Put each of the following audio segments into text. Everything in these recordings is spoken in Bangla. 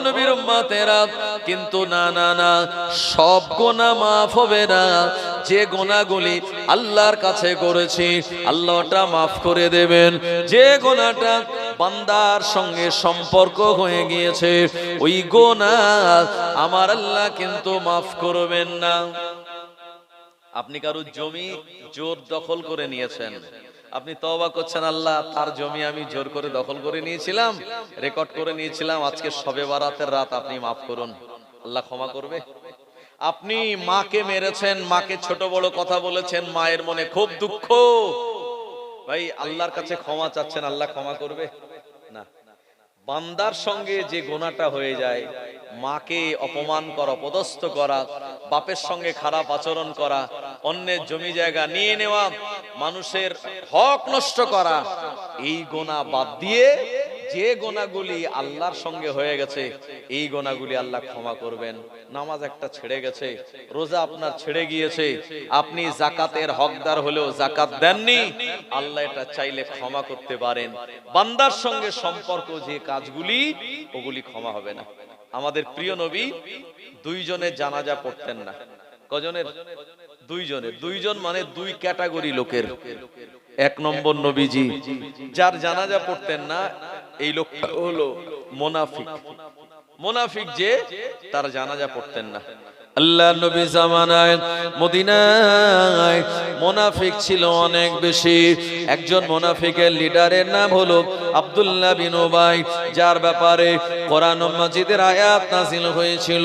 নবীর উম্মতেরা, কিন্তু না না না, সব গুনাহ মাফ হবে না। যে গুনাহগুলি আল্লাহর কাছে করেছি আল্লাহ ওটা মাফ করে দেবেন। যে গুনাহটা বান্দার সঙ্গে সম্পর্ক হয়ে গিয়েছে ওই গুনাহ আমার আল্লাহ কিন্তু মাফ করবেন না। আপনি কারো জমি জোর দখল করে নিয়েছেন, আপনি তওবা করছেন, আল্লাহ তার জমি আমি জোর করে দখল করে নিয়েছিলাম, রেকর্ড করে নিয়েছিলাম, আজকে শবে বারাতের রাত, আপনি মাফ করুন। আল্লাহ ক্ষমা করবে? আপনি মাকে মেরেছেন, মাকে ছোট বড় কথা বলেছেন, মায়ের মনে খুব দুঃখ, ভাই আল্লাহর কাছে ক্ষমা চাচ্ছেন, আল্লাহ ক্ষমা করবে না। বান্দার সঙ্গে যে গুনাহটা হয়ে যায়, মাকে অপমান করা, অপদস্থ করা, বাপের সঙ্গে খারাপ আচরণ করা, অন্যের জমি জায়গা নিয়ে নেওয়া, মানুষের হক নষ্ট করা, এই গুনাহ বাদ দিয়ে যে গুনাহগুলি আল্লাহর সঙ্গে হয়ে গেছে এই গুনাহগুলি আল্লাহ ক্ষমা করবেন। নামাজ একটা ছেড়ে গেছে, রোজা আপনার ছেড়ে গিয়েছে, আপনি যাকাতের হকদার হলেও যাকাত দেননি, আল্লাহ এটা চাইলে ক্ষমা করতে পারেন। বান্দার সঙ্গে সম্পর্ক যে কাজগুলি ওগুলি ক্ষমা হবে না। আমাদের প্রিয় নবী দুইজনের জানাজা পড়তেন না। কজনের? দুইজনের। দুইজন মানে দুই ক্যাটাগরি লোকের। এক নম্বর নবীজি যার জানাজা পড়তেন না, এই লোকটা হলো মুনাফিক। মুনাফিক যে তার জানাজা পড়তেন না। আল্লাহ নবী জামানায় মদিনায় মুনাফিক ছিল অনেক বেশি। একজন মুনাফিকের লিডারের নাম হলো আব্দুল্লাহ বিন উবাই, যার ব্যাপারে কোরআন মাজিদের আয়াত নাযিল হয়েছিল,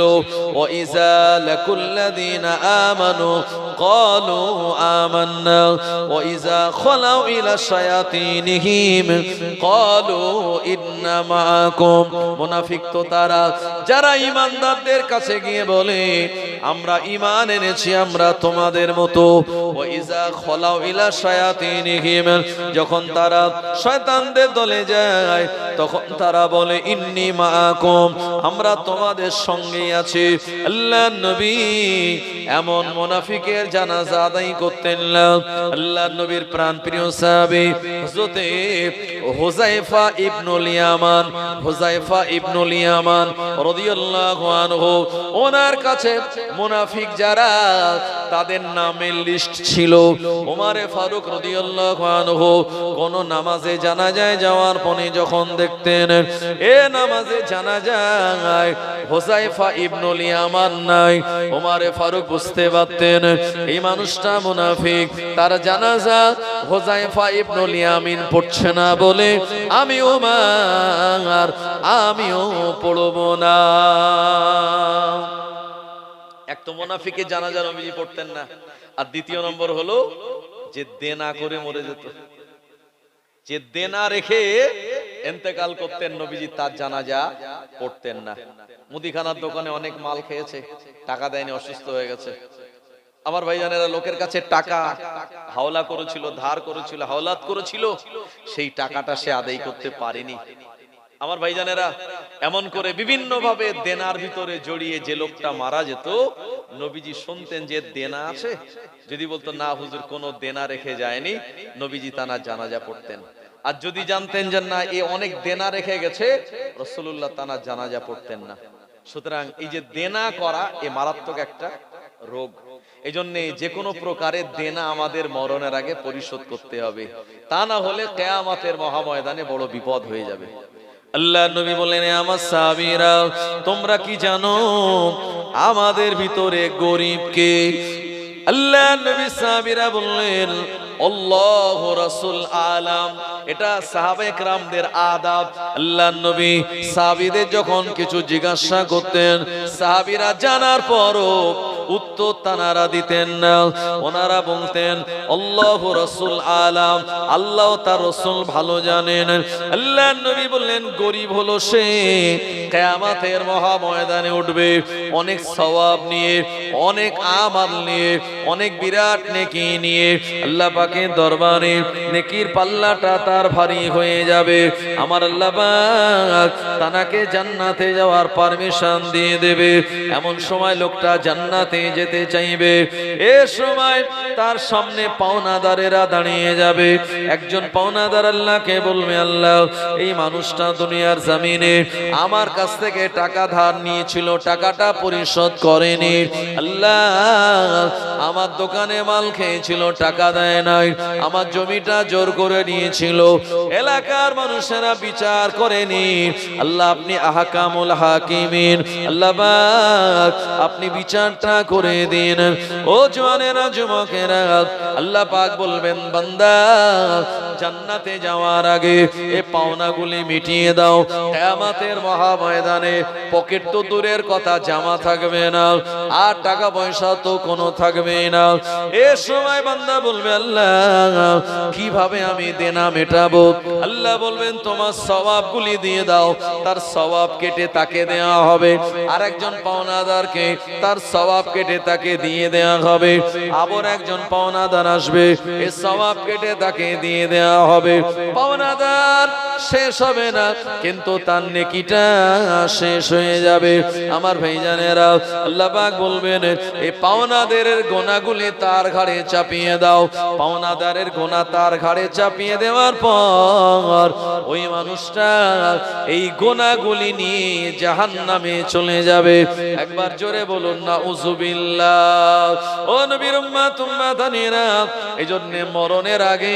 ওয়া ইযা লাকুল্লাযিনা আমানু ক্বালু আমান্না ওয়া ইযা খালাউ ইলা শায়াতিনহিম ক্বালু ইন্না মাআকুম। মুনাফিক তো তারা যারা ঈমানদারদের কাছে গিয়ে বলে আমরা ঈমান এনেছি, আমরা তোমাদের মতো। ওয়া ইযা খালাউ ইলা শায়াতিনহিম, যখন তারা শয়তানদের দলে যায় তখন তারা বলে ইন্নী মাআকুম, আমরা তোমাদের সঙ্গেই আছি। আল্লাহর নবী এমন মুনাফিকের জানাজা আদায় করতেন না। আল্লাহর নবীর প্রাণপ্রিয় সাহাবী হযরতে হুযায়ফা ইবনুল ইয়ামান, হুযায়ফা ইবনুল ইয়ামান রাদিয়াল্লাহু আনহু, ওনার কাছে মুনাফিক যারা তাদের নামের লিস্ট ছিল। ওমরে ফারুক রাদিয়াল্লাহু আনহু কোন নামাজে জানাজায় যাওয়ার পরে যখন দেখতেন এ নামাজে জানাজায় হুযায়ফা ইবনুল ইয়ামান নাই, ওমরে ফারুক বুঝতে পারতেন এই মানুষটা মুনাফিক, তার জানাজা হুযায়ফা ইবনুল ইয়ামিন পড়ছে না বলে আমি ওমর আমিও পড়ব না। এক তো মুনাফিকের জানাজা নবীজি পড়তেন না, আর দ্বিতীয় নম্বর হলো যে দেনা করে মরে যেত, যে দেনা রেখে ইন্তেকাল করতেন নবীজি তার জানাজা পড়তেন না। মুদিখানার দোকানে অনেক মাল খেয়েছে, টাকা দেয়নি, অসুস্থ হয়ে গেছে। আমার ভাইজানেরা লোকের কাছে টাকা হাওলা করেছিল, ধার করেছিল, হাওলাত করেছিল, সেই টাকাটা সে আদায় করতে পারেনি। আমার ভাইজানেরা এমন করে বিভিন্ন ভাবে দেনার ভিতরে জড়িয়ে যে লোকটা মারা যেত, নবীজি শুনতেন যে দেনা আছে, যদি বলতো না হুজুর কোনো দেনা রেখে যায়নি, নবীজি তার জানাজা পড়তেন। আর যদি জানতেন যে না এ অনেক দেনা রেখে গেছে, রাসূলুল্লাহ তার জানাজা পড়তেন না। সুতরাং এই যে দেনা করা এ মারাত্মক একটা রোগ। এই জন্য যে কোনো প্রকারের দেনা আমাদের মরণের আগে পরিশোধ করতে হবে, তা না হলে কিয়ামতের মহাময়দানে বড় বিপদ হয়ে যাবে। আল্লাহ নবী বললেন আমার সাহাবীরা তোমরা কি জানো আমাদের ভিতরে গরীব কে? আল্লাহ নবী সাহাবীরা বললেন আল্লাহ রাসূল আলাম। এটা সাহাবায়ে কেরামদের আদাব। আল্লাহ নবী সাহাবীদের যখন কিছু জিজ্ঞাসা করতেন, সাহাবীরা জানার পরও উত্তর তানারা দিতেন না। ওনারা বলতেন আল্লাহ রাসূল আলাম, আল্লাহ তার রাসূল ভালো জানেন। আল্লাহ নবী বললেন গরীব হলো সে কিয়ামতের মহা ময়দানে উঠবে অনেক সওয়াব নিয়ে, অনেক আমল নিয়ে, অনেক বিরাট নেকি নিয়ে। আল্লাহ পাকের দরবারে নেকির পাল্লাটা তার ভারী হয়ে যাবে। আমার আল্লাহ পাক তাকে জান্নাতে যাওয়ার পারমিশন দিয়ে দেবে। এমন সময় লোকটা জান্নাতে যেতে চাইবে, এ সময় তার সামনে পাওনাদারেরা দাঁড়িয়ে যাবে। একজন পাওনাদার আল্লাহকে বলবে আল্লাহ এই মানুষটা দুনিয়ার জমিনে আমার কাছ থেকে টাকা ধার নিয়েছিল, টাকাটা পরিশোধ করেনি। আল্লাহ আমার দোকানে মাল খেয়েছিল, টাকা দেয় নাই। আমার জমিটা জোর করে নিয়েছিল, এলাকার মানুষেরা বিচার করেনি। আল্লাহ আপনি আহকামুল হাকিমিন, আল্লাহ পাক আপনি বিচারটা করে দিন। ও জওয়ানেরা, যুবকেরা, আল্লাহ পাক বলবেন বান্দা জান্নাতে যাওয়ার আগে এ পাওনাগুলি মিটিয়ে দাও। কিয়ামতের মহাময়দানে পকেট তো দূরের কথা, জামা থাকবে না, আর টাকা পয়সা তো কোনো থাকবে না। এ সময় বান্দা বলবে আল্লাহ কিভাবে আমি দেনা মেটাবো? আল্লাহ বলবেন তোমার সওয়াবগুলি দিয়ে দাও, তার সওয়াব কেটে তাকে দেওয়া হবে। আরেকজন পাওনাদারকে তার সওয়াব কেটে তাকে দিয়ে দেওয়া হবে। আবার একজন পাওনাদার আসবে, এ সওয়াব কেটে তাকে দিয়ে দেওয়া হবে। পাওনাদার শেষ হবে না, কিন্তু তার নেকিটা শেষ হয়ে যাবে। আমার ভাইজানেরা, আল্লাহ পাক বলবেন এই পাওনাদারের গোনাগুলি তার ঘাড়ে চাপিয়ে দাও। পাওনাদারের গোনা তার ঘাড়ে চাপিয়ে দেওয়ার পর ওই মানুষটা এই গোনাগুলি নিয়ে জাহান্নামে চলে যাবে। একবার জোরে বলুন না উযুবিল্লাহ। ও নবীর উম্মত উম্মাতানিরা, এইজন্য মরণের আগে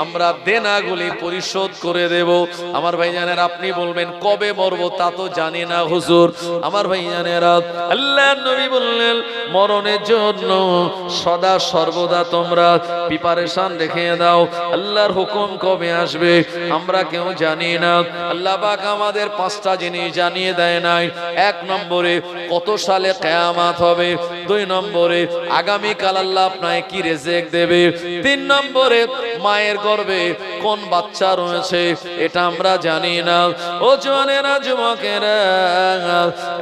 আমরা দেনাগুলি পরিশোধ করে দেব। আমার ভাইজানেরা, আপনি বলবেন কবে মরবো তা তো জানি না হুজুর। আমার ভাইজানেরা, আল্লাহর নবী বললেন মরণের জন্য সদা সর্বদা তোমরা প্রিপারেশন রেখে দাও। আল্লাহর হুকুম কবে আসবে আমরা কেউ জানি না। আল্লাহ পাক আমাদের 5টা জিনিস জানিয়ে দেয় নাই। 1 নম্বরে কত সালে কিয়ামত হবে। 2 নম্বরে আগামীকাল আল্লাহ আপনাকে কি রিজিক দেবে। 3 নম্বরে মায়ের গর্ভে কোন বাচ্চা রয়েছে এটা আমরা জানি না। ও জওয়ানেরা, যুবকেরা,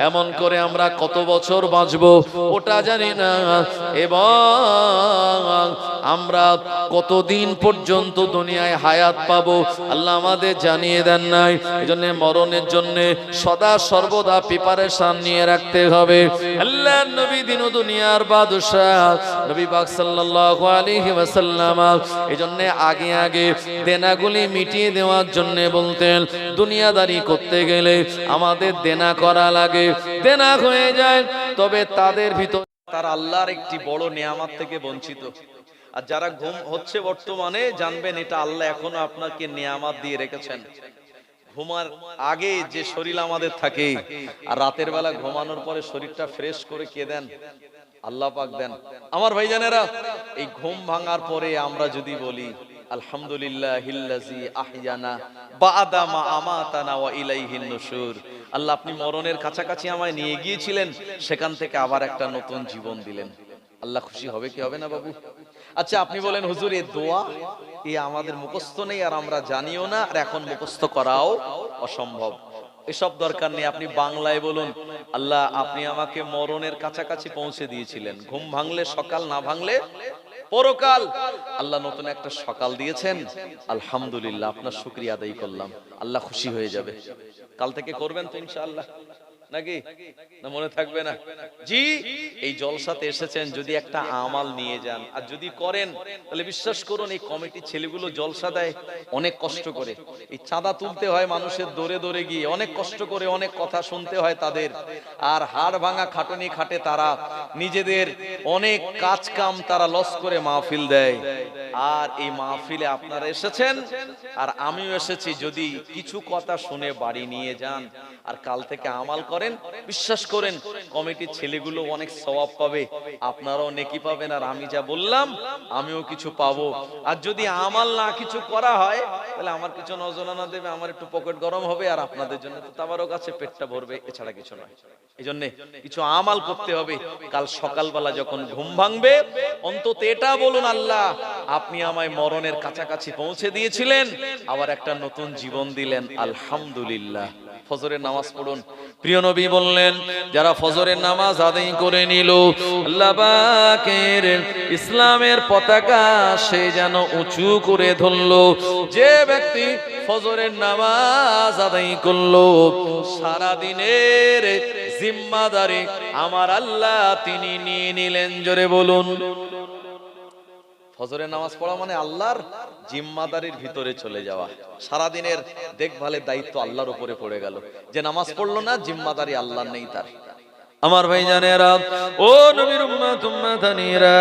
এমন করে আমরা কত বছর বাঁচবো ওটা জানি না, এবং আমরা কতদিন পর্যন্ত দুনিয়ায় হায়াত পাবো আল্লাহ আমাদের জানিয়ে দেন নাই। এজন্য মরণের জন্য সদা সর্বদা প্রিপারেশন নিয়ে রাখতে হবে। আল্লাহর নবী দিন ও দুনিয়ার বাদশা নবী পাক সাল্লাল্লাহু আলাইহি ওয়াসাল্লাম এজন্য আগে আগে দেনাগুলি মিটিয়ে দেওয়ার জন্য বলতেন দুনিয়াদারি করতে গেলে আমাদের দেনা করা লাগে। দেনা হয়ে যায় তবে তাদের ভিতর তার আল্লাহর একটি বড় নিয়ামত থেকে বঞ্চিত। আর যারা ঘুম হচ্ছে বর্তমানে জানবেন এটা আল্লাহ এখনো আপনাকে নিয়ামত দিয়ে রেখেছেন। ঘুমার আগে যে শরীর আমাদের থাকে আর রাতের বেলা ঘুমানোর পরে শরীরটা ফ্রেশ করে কে দেন? আল্লাহ পাক দেন। আমার ভাইজানেরা, এই ঘুম ভাঙার পরে আমরা যদি বলি আলহামদুলিল্লাহিল্লাযী আহইয়ানা বা'দা মা আমাতানা ওয়া ইলাইহিন নুশুর, আল্লাহ আপনি মরণের কাছাকাছি আমায় নিয়ে গিয়েছিলেন, সেখান থেকে আবার একটা নতুন জীবন দিলেন। আল্লাহ খুশি হবে কি হবে না বাবু? আচ্ছা আপনি বলেন হুজুর এই দোয়া এই আমাদের মুখস্থ নেই আর আমরা জানিও না, আর এখন মুখস্থ করাও অসম্ভব। এসব দরকার নেই, আপনি বাংলায় বলুন আল্লাহ আপনি আমাকে মরণের কাছাকাছি পৌঁছে দিয়েছিলেন। ঘুম ভাঙলে সকাল, না ভাঙলে পরকাল। আল্লাহ নতুন একটা সকাল দিয়েছেন, আলহামদুলিল্লাহ আপনার শুকরিয়া আদায় করলাম। আল্লাহ খুশি হয়ে যাবে। কাল থেকে করবেন তো ইনশাআল্লাহ, নাকি না মনে থাকবে না? জি, এই জলসাতে এসেছেন, যদি একটা আমাল নিয়ে যান আর যদি করেন তাহলে বিশ্বাস করুন এই কমিটির ছেলেগুলো জলসা দেয় অনেক কষ্ট করে। এই চাঁদা তুলতে হয় মানুষের দৌড়ে দৌড়ে গিয়ে, অনেক কষ্ট করে, অনেক কথা শুনতে হয় তাদের, আর হাড় ভাঙা খাটুনি খাটে তারা, নিজেদের অনেক কাজ কাম তারা লস করে মাহফিল দেয়। আর এই মাহফিলে আপনারা এসেছেন আর আমিও এসেছি, যদি কিছু কথা শুনে বাড়ি নিয়ে যান আর কাল থেকে আমাল করেন, বিশ্বাস করেন কমিটির ছেলেগুলো অনেক সওয়াব পাবে, আপনারাও নেকি পাবেন, আর আমি যা বললাম আমিও কিছু পাবো। আর যদি আমাল না কিছু করা হয় তাহলে আমার কিছু নজরানা দেবে, আমার একটু পকেট গরম হবে, আর আপনাদের জন্য তো তাবারক আছে, পেটটা ভরবে, এছাড়া কিছু নয়। এই জন্য কিছু আমাল করতে হবে। কাল সকালবেলা যখন ঘুম ভাঙবে অন্তত এটা বলুন আল্লাহ আপনি আমায় মরণের কাছাকাছি পৌঁছে দিয়েছিলেন, আবার একটা নতুন জীবন দিলেন, আলহামদুলিল্লাহ। ফজরের নামাজ পড়ুন। প্রিয় নবী বললেন যারা ফজরের নামাজ আদায় করে নিল আল্লাহ পাকের ইসলামের পতাকা সে যেন উঁচু করে ধরলো। যে ব্যক্তি ফজরের নামাজ আদায় করলো সারা দিনের জিম্মাদারি আমার আল্লাহ তিনি নিয়ে নিলেন। জোরে বলুন। ফজরের নামাজ পড়া মানে আল্লাহর জিম্মাদারির ভিতরে চলে যাওয়া। সারাদিনের দেখভালের দায়িত্ব আল্লাহর উপরে পড়ে গেল। যে নামাজ পড়লো না, জিম্মাদারি আল্লাহর নেই তার। আমার ভাই জানেরা, ও নবীর উম্মত উম্মতানিরা,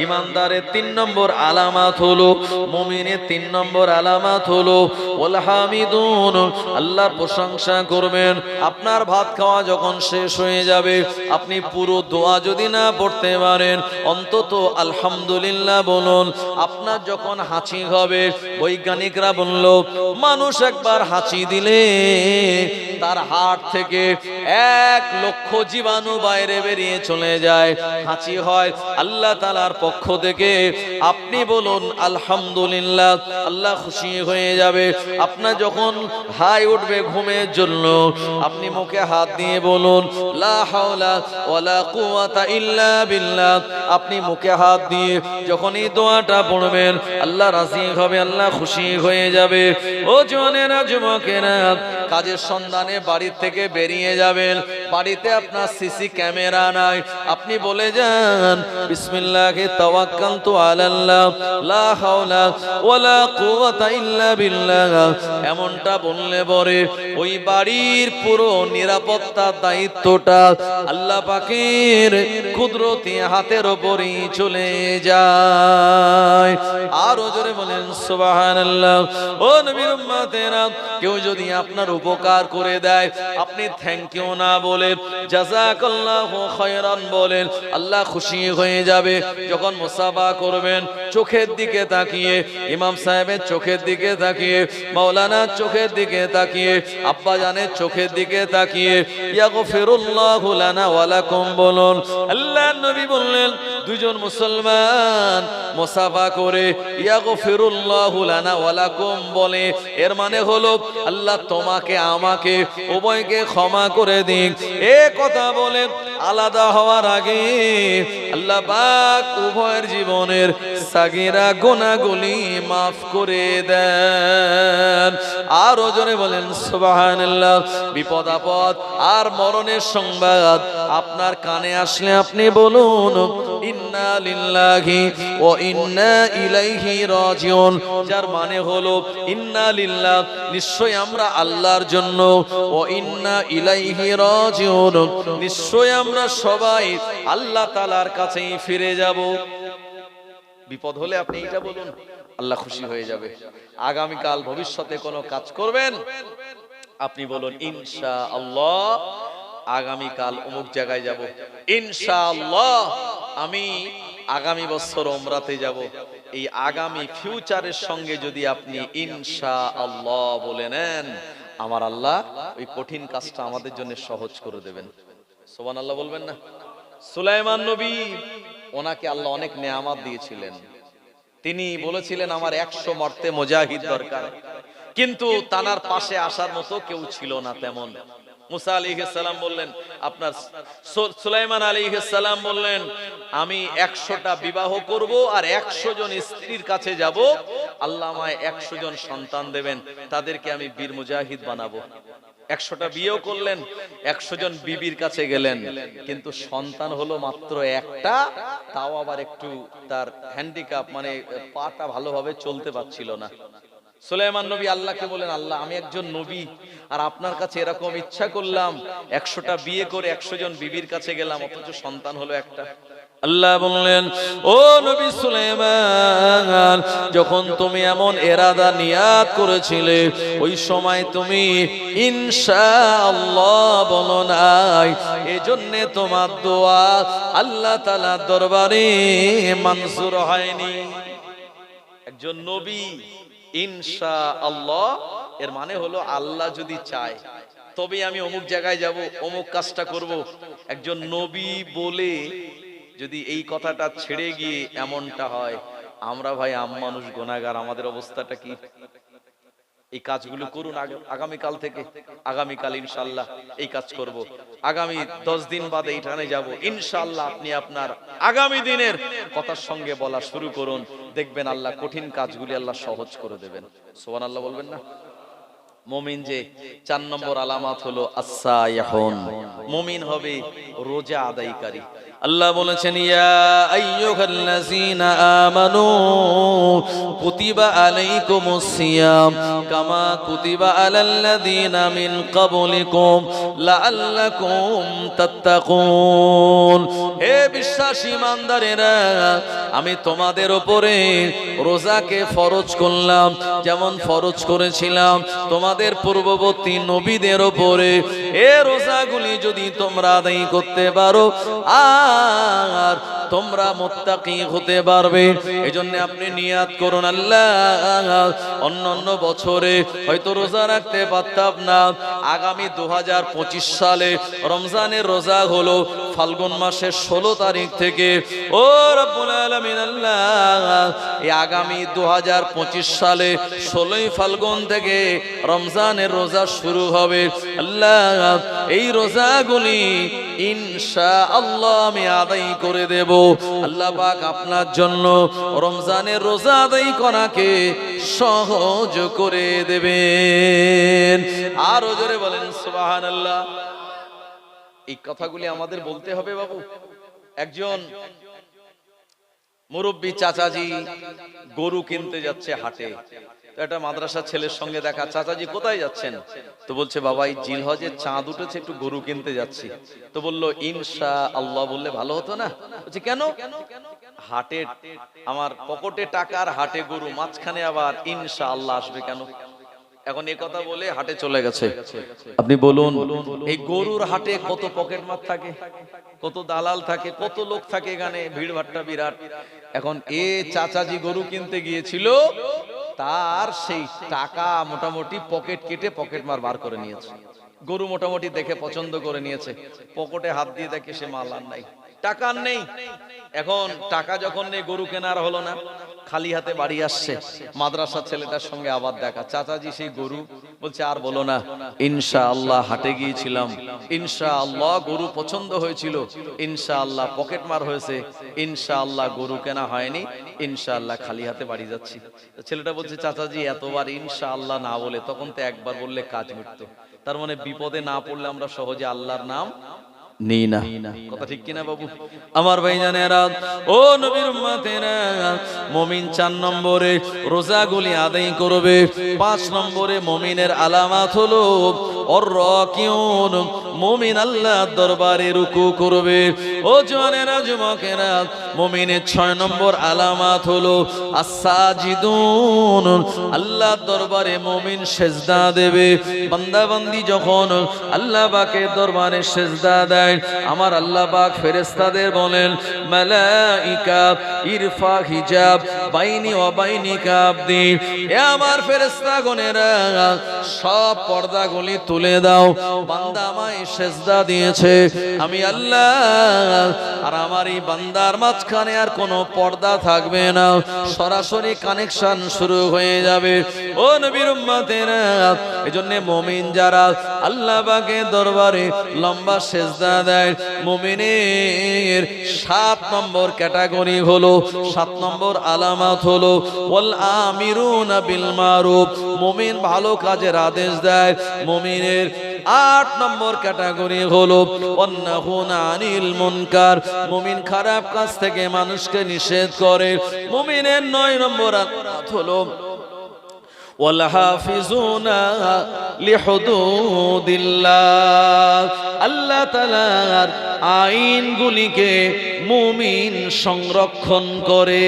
ইমানদারের 3 নম্বর আলামত হলো, মুমিনের 3 নম্বর আলামত হলো ওয়াল হামিদুন, আল্লাহর প্রশংসা করবেন। আপনার ভাত খাওয়া যখন শেষ হয়ে যাবে, আপনি পুরো দোয়া যদি না পড়তে পারেন, অন্তত আলহামদুলিল্লাহ বলুন। আপনার যখন হাঁচি হবে, বৈজ্ঞানিকরা বলল, মানুষ একবার হাঁচি দিলে তার হাড় থেকে 1 লক্ষ জীবাণু বাইরে বেরিয়ে চলে যায়। হাঁচি হয় আল্লাহ তাআলার পক্ষ থেকে। আপনি বলুন আলহামদুলিল্লাহ, আল্লাহ খুশি হয়ে যাবে। আপনার যখন হাই উঠবে ঘুমের জন্য, আপনি মুখে হাত দিয়ে বলুন লা হাওলা ওয়ালা কুওয়াতা ইল্লা বিল্লাহ। আপনি মুখে হাত দিয়ে যখন এই দোয়াটা পড়বেন, আল্লাহ রাজি হবে, আল্লাহ খুশি হয়ে যাবে। ও জওয়ানেরা, যুবকেরা, কাজের সন্ধানে বাড়ি থেকে বেরিয়ে যাবেন, বাড়িতে আপনার সিসি ক্যামেরা নাই, আপনি বলে যান বিসমিল্লাহি তাওয়াক্কালতু আলাল্লাহ লা হাওলা ওয়ালা কুওয়াতা ইল্লা বিল্লাহ। এমনটা বললে পরে ওই বাড়ির পুরো নিরাপত্তার দায়িত্বটা আল্লাহ পাকের কুদরতি হাতের উপরই চলে যায়। আরো জোরে বলেন সুবহানাল্লাহ। ও নবীর উম্মতেরা, কেউ যদি আপনার উপকার করে দেয়, আপনি থ্যাংক ইউ না বলে জাযাকাল্লাহু খায়রান বলেন, আল্লাহ খুশি হয়ে যাবে। যখন মুসাফা করবেন, চোখের দিকে তাকিয়ে, ইমাম সাহেবের চোখের দিকে তাকিয়ে, মাওলানার চোখের দিকে তাকিয়ে, আব্বা জানের চোখের দিকে তাকিয়ে ইয়াগফিরুল্লাহু লানা ওয়া লাকুম বলুন। আল্লাহর নবী বললেন, দুইজন মুসলমান মুসাফা করে ইয়াগফিরুল্লাহু লানা ওয়া লাকুম বলে, এর মানে হলো আল্লাহ তোমাকে আমাকে উভয়কে ক্ষমা করে দিন। এ কথা বলে আলাদা হওয়ার আগে আল্লাহ পাক উভয়ের জীবনের সাগীরা গুনাহগুলি মাফ করে দেন। আর ওজনে বলেন সুবহানাল্লাহ। বিপদ আপদ আর মরণের সংবাদ আপনার কানে আসলে আপনি বলুন ইন্না লিল্লাহি ওয়া ইন্না ইলাইহি রাজিউন, যার মানে হলো ইন্না লিল্লাহ, নিশ্চয় আমরা আল্লাহর জন্য, ও ইন্না ইলাইহি রাজিউন, নিশ্চয় আমরা সবাই আল্লাহ তাআলার কাছেই ফিরে যাব। বিপদ হলে আপনি এটা বলুন, আল্লাহ খুশি হয়ে যাবে। আগামীকাল ভবিষ্যতে কোনো কাজ করবেন, আপনি বলুন ইনশাআল্লাহ আগামীকাল অমুক জায়গায় যাব, ইনশাআল্লাহ আমি আগামী বছর উমরাতে যাব। এই আগামী ফিউচারের সঙ্গে যদি আপনি ইনশাআল্লাহ বলে নেন, আমার আল্লাহ ওই কঠিন কাজটা আমাদের জন্য সহজ করে দেবেন। সুবহানাল্লাহ বলবেন না? সুলাইমান নবী, ওনাকে আল্লাহ অনেক নেয়ামত দিয়েছিলেন। তিনি বলেছিলেন আমার 100 মর্তে মুজাহিদ দরকার, কিন্তু তানার পাশে আসার মতো কেউ ছিল না তেমন। মুসা আলাইহিস সালাম বললেন, আপনার সুলাইমান আলাইহিস সালাম বললেন আমি 100টা বিবাহ করব আর 100 জন স্ত্রীর কাছে যাব, আল্লাহ আমায় 100 জন সন্তান দেবেন, তাদেরকে আমি বীর মুজাহিদ বানাবো। 100টা বিয়েও করলেন, 100 জন বিবির কাছে গেলেন, কিন্তু সন্তান হলো মাত্র একটা, তাও আবার একটু তার হ্যান্ডিক্যাপ, মানে পাটা ভালোভাবে চলতে পারছিল না। সুলাইমান নবী আল্লাহকে বলেন, আল্লাহ আমি একজন নবী আর আপনার কাছে এরকম ইচ্ছা করলাম, 100টা বিয়ে করে 100 জন বিবির কাছে গেলাম, অথচ সন্তান হলো একটা। আল্লাহ বললেন, ও নবী সুলাইমান, যখন তুমি এমন ইরাদা নিয়াত করেছিলে, ওই সময় তুমি ইনশাআল্লাহ বলো নাই, এজন্য তোমার দোয়া আল্লাহ তাআলার দরবারে মঞ্জুর হয়নি। একজন নবী ইনশাআল্লাহ এর মানে হলো আল্লাহ যদি চায় তবে আমি অমুক জায়গায় যাব, অমুক কাজটা করব। একজন নবী বলে যদি এই কথাটা ছেড়ে গিয়ে এমনটা হয়, আমরা ভাই আম মানুষ গুনাহগার, আমাদের অবস্থাটা কি? এই কাজগুলো করুন আগামীকাল থেকে, আগামীকাল ইনশাআল্লাহ এই কাজ করব, আগামী 10 দিন বাদে এইখানে যাব, ইনশাআল্লাহ আপনি আপনার আগামী দিনের কথার সঙ্গে বলা শুরু করুন, দেখবেন আল্লাহ কঠিন কাজগুলি আল্লাহ সহজ করে দেবেন। সুবহানাল্লাহ বলবেন না? মুমিন যে 4 নম্বর আলামত হলো আস-সাইহুন, মুমিন হবে রোজা আদায়কারী। আল্লাহ বলেছেন ইয়া আইয়ুহাল্লাযীনা আমানু কুতিবা আলাইকুমুস সিয়াম কামা কুতিবা আলাল্লাযীনা মিন ক্বাবলিকুম লাআল্লাকুম তাত্তাকুন। হে বিশ্বাসী ইমানদারেরা, আমি তোমাদের উপরে রোজাকে ফরজ করলাম, যেমন ফরজ করেছিলাম তোমাদের পূর্ববর্তী নবীদের উপরে। এ রোজাগুলি যদি তোমরা আদায় করতে পারো আর তোমরা মুত্তাকি হতে পারবে। এজন্য আপনি নিয়াত করুন, আল্লাহ অন্য বছরে হয়তো রোজা রাখতে পারতাম না, আগামী 2025 সালে রমজানের রোজা হলো ফাল্গুন মাসের 16 তারিখ থেকে। ও রব্বুল আলামিন আল্লাহ, এই আগামী 2025 সালে 16ই ফাল্গুন থেকে রমজানের রোজা শুরু হবে। আল্লাহ এই রোজাগুলি ইনশাআল্লাহ আমি আদায় করে দেব। আল্লাহ পাক আপনার জন্য রমজানের রোজা আদায় করাকে সহজ করে দেবেন। আরো জোরে বলেন সুবহানাল্লাহ। এই কথাগুলি আমাদের বলতে হবে বাবু। একজন মুরব্বী চাচাজি গরু কিনতে যাচ্ছে হাটে। তো একটা মাদ্রাসার ছেলের সঙ্গে দেখা, চাচাজি কোথায় যাচ্ছেন? তো বলছে বাবা এই জিলহজের চাঁদ উঠেছে, একটু গরু কিনতে যাচ্ছি। তো বললো ইনশাআল্লাহ বললে ভালো হতো না? বলছে কেন? হাটে আমার পকেটে টাকার হাটে গরু, মাঝখানে আবার ইনশাআল্লাহ আসবে কেন? এখন এই কথা বলে হাটে চলে গেছে। আপনি বলুন এই গরুর হাটে কত পকেট মার থাকে, কত দালাল থাকে, কত লোক থাকে, এখানে ভিড় ভাট্টা বিরাট। এখন এ চাচাজি গরু কিনতে গিয়েছিল, তার সেই টাকা মোটামুটি পকেট কেটে পকেট মার বার করে নিয়েছে। গরু মোটামুটি দেখে পছন্দ করে নিয়েছে, পকেটে হাত দিয়ে দেখে সে মাল আর নাই, টাকা আর নেই। এখন টাকা যখন নেই, গরু কেনার হলো না, খালি হাতে বাড়ি আসছে। মাদ্রাসার ছেলেটার সঙ্গে আবার দেখা, চাচাজি সেই গরু। বলছে আর বলো না, ইনশাআল্লাহ হাটে গিয়েছিলাম, ইনশাআল্লাহ গরু পছন্দ হয়েছিল, ইনশাআল্লাহ পকেট মার হয়েছে, ইনশাআল্লাহ গরু কেনা হয়নি, ইনশাআল্লাহ খালি হাতে বাড়ি যাচ্ছি। ছেলেটা বলছে চাচাজি এতবার ইনশাআল্লাহ না বলে, তখন তো একবার বললে কাজ মিটতো। তার মানে বিপদে না পড়লে আমরা সহজে আল্লাহর নাম নেই না। কথা ঠিক কিনা বাবু? আমার ভাইজানেরা, ও নবীর উম্মতেরা, মুমিন 4 নম্বরে রোজাগুলি আদায় করবে। 5 নম্বরে মুমিনের আলামত হলো আর-রাকিউন, মুমিন আল্লাহর দরবারে রুকু করবে। ও জওয়ানেরা, যুবকেরা, মুমিনের 6 নম্বর আলামত হলো আস-সাজিদুন, আল্লাহর দরবারে মুমিন সেজদা দেবে। বান্দা বান্দি যখন আল্লাহ পাকের দরবারে সেজদা দেয়, আমার আল্লাহ পাক ফেরেশতাদের বলেন মালাইকা ইরফা হিজাব বাইনি ওয়া বাইনিকা আবদি, এ আমার ফেরেশতাগণেরা সব পর্দাগুলি তুলে দাও। বান্দা আমায় সেজদা দিয়েছে, আমি আল্লাহ আর আমার এই বান্দার মাঝখানে আর কোনো পর্দা থাকবে না, সরাসরি কানেকশন শুরু হয়ে যাবে। ও নবীর উম্মতেরা, এজন্য মুমিন যারা আল্লাহ পাকের দরবারে লম্বা সেজদা দেয়, মুমিনের 7 নম্বর ক্যাটাগরি হলো, 7 নম্বর আলামত হলো ওয়াল আমিরুনা বিল মারুফ, মুমিন ভালো কাজের আদেশ দেয়। মুমিনের 8 নম্বর ক্যাটাগরি হলো ওয়ান্নাহুনা আনিল মুনকার, মুমিন খারাপ কাজ থেকে মানুষকে নিষেধ করে। মুমিনের 9 নম্বর আলামত হলো ওয়াল হাফিজুনা লিহুদুদিল্লাহ, আল্লাহ তাআলার আইনগুলিকে মুমিন সংরক্ষণ করে।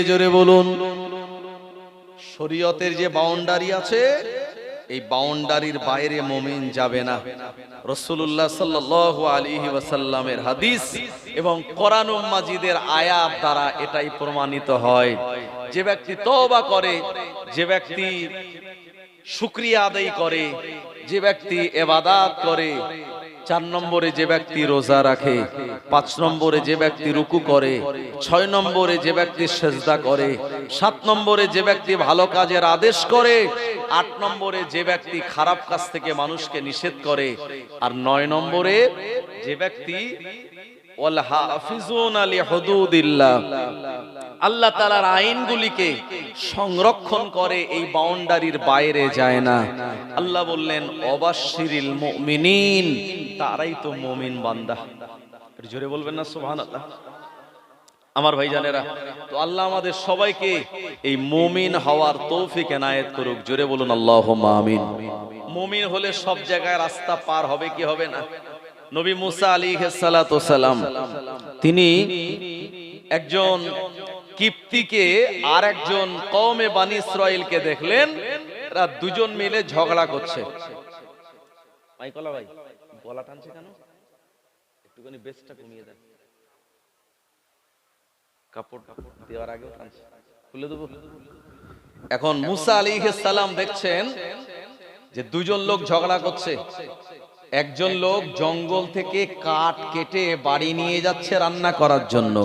জোরে বলুন। শরীয়তের যে বাউন্ডারি আছে, এই বাউন্ডারির বাইরে মুমিন যাবে না। রাসূলুল্লাহ সাল্লাল্লাহু আলাইহি ওয়াসাল্লামের হাদিস এবং কোরআন মাজিদের আয়াত দ্বারা এটাই প্রমাণিত হয়। যে ব্যক্তি তওবা করে, যে ব্যক্তি শুকরিয়া আদায় করে, যে ব্যক্তি ইবাদত করে, 4 নম্বরে যে ব্যক্তি রোজা রাখে, 5 নম্বরে যে ব্যক্তি রুকু করে, 6 নম্বরে যে ব্যক্তি সেজদা করে, 7 নম্বরে যে ব্যক্তি ভালো কাজের আদেশ করে, 8 নম্বরে যে ব্যক্তি খারাপ কাজ থেকে মানুষকে নিষেধ করে, আর 9 নম্বরে যে ব্যক্তি ওয়াল হাফিজুনা লিহুদুদিল্লাহ, আল্লাহ তাআলার আইনগুলিকে সংরক্ষণ করে, এই বাউন্ডারির বাইরে যায় না। আল্লাহ বললেন অবাশশিরিল মুমিনিন, তারাই তো মুমিন বান্দা। একটু জোরে বলবেন না সুবহানাল্লাহ। আমার ভাইজানেরা, তো আল্লাহ আমাদের সবাইকে এই মুমিন হওয়ার তৌফিক এনায়েত করুক। জোরে বলুন আল্লাহুম্মা আমিন। মুমিন হলে সব জায়গায় রাস্তা পার হবে কি হবে না? নবী মুসা আলাইহিস সালাতু সালাম তিনি একজন কিপ্তিকে আর একজন কওমে বানি ইসরাইলকে দেখলেন, এরা দুজন মিলে ঝগড়া করছে। মাইকলা ভাই গলা টানছে কেন? একটুখানি বেসটা কমিয়ে দেন, কাপড় দেওয়ার আগে টানছে, খুলে দেবো। এখন মুসা আলাইহিস সালাম দেখছেন যে দুজন লোক ঝগড়া করছে। একজন লোক জঙ্গল থেকে কাঠ কেটে বাড়ি নিয়ে যাচ্ছে রান্না করার জন্য,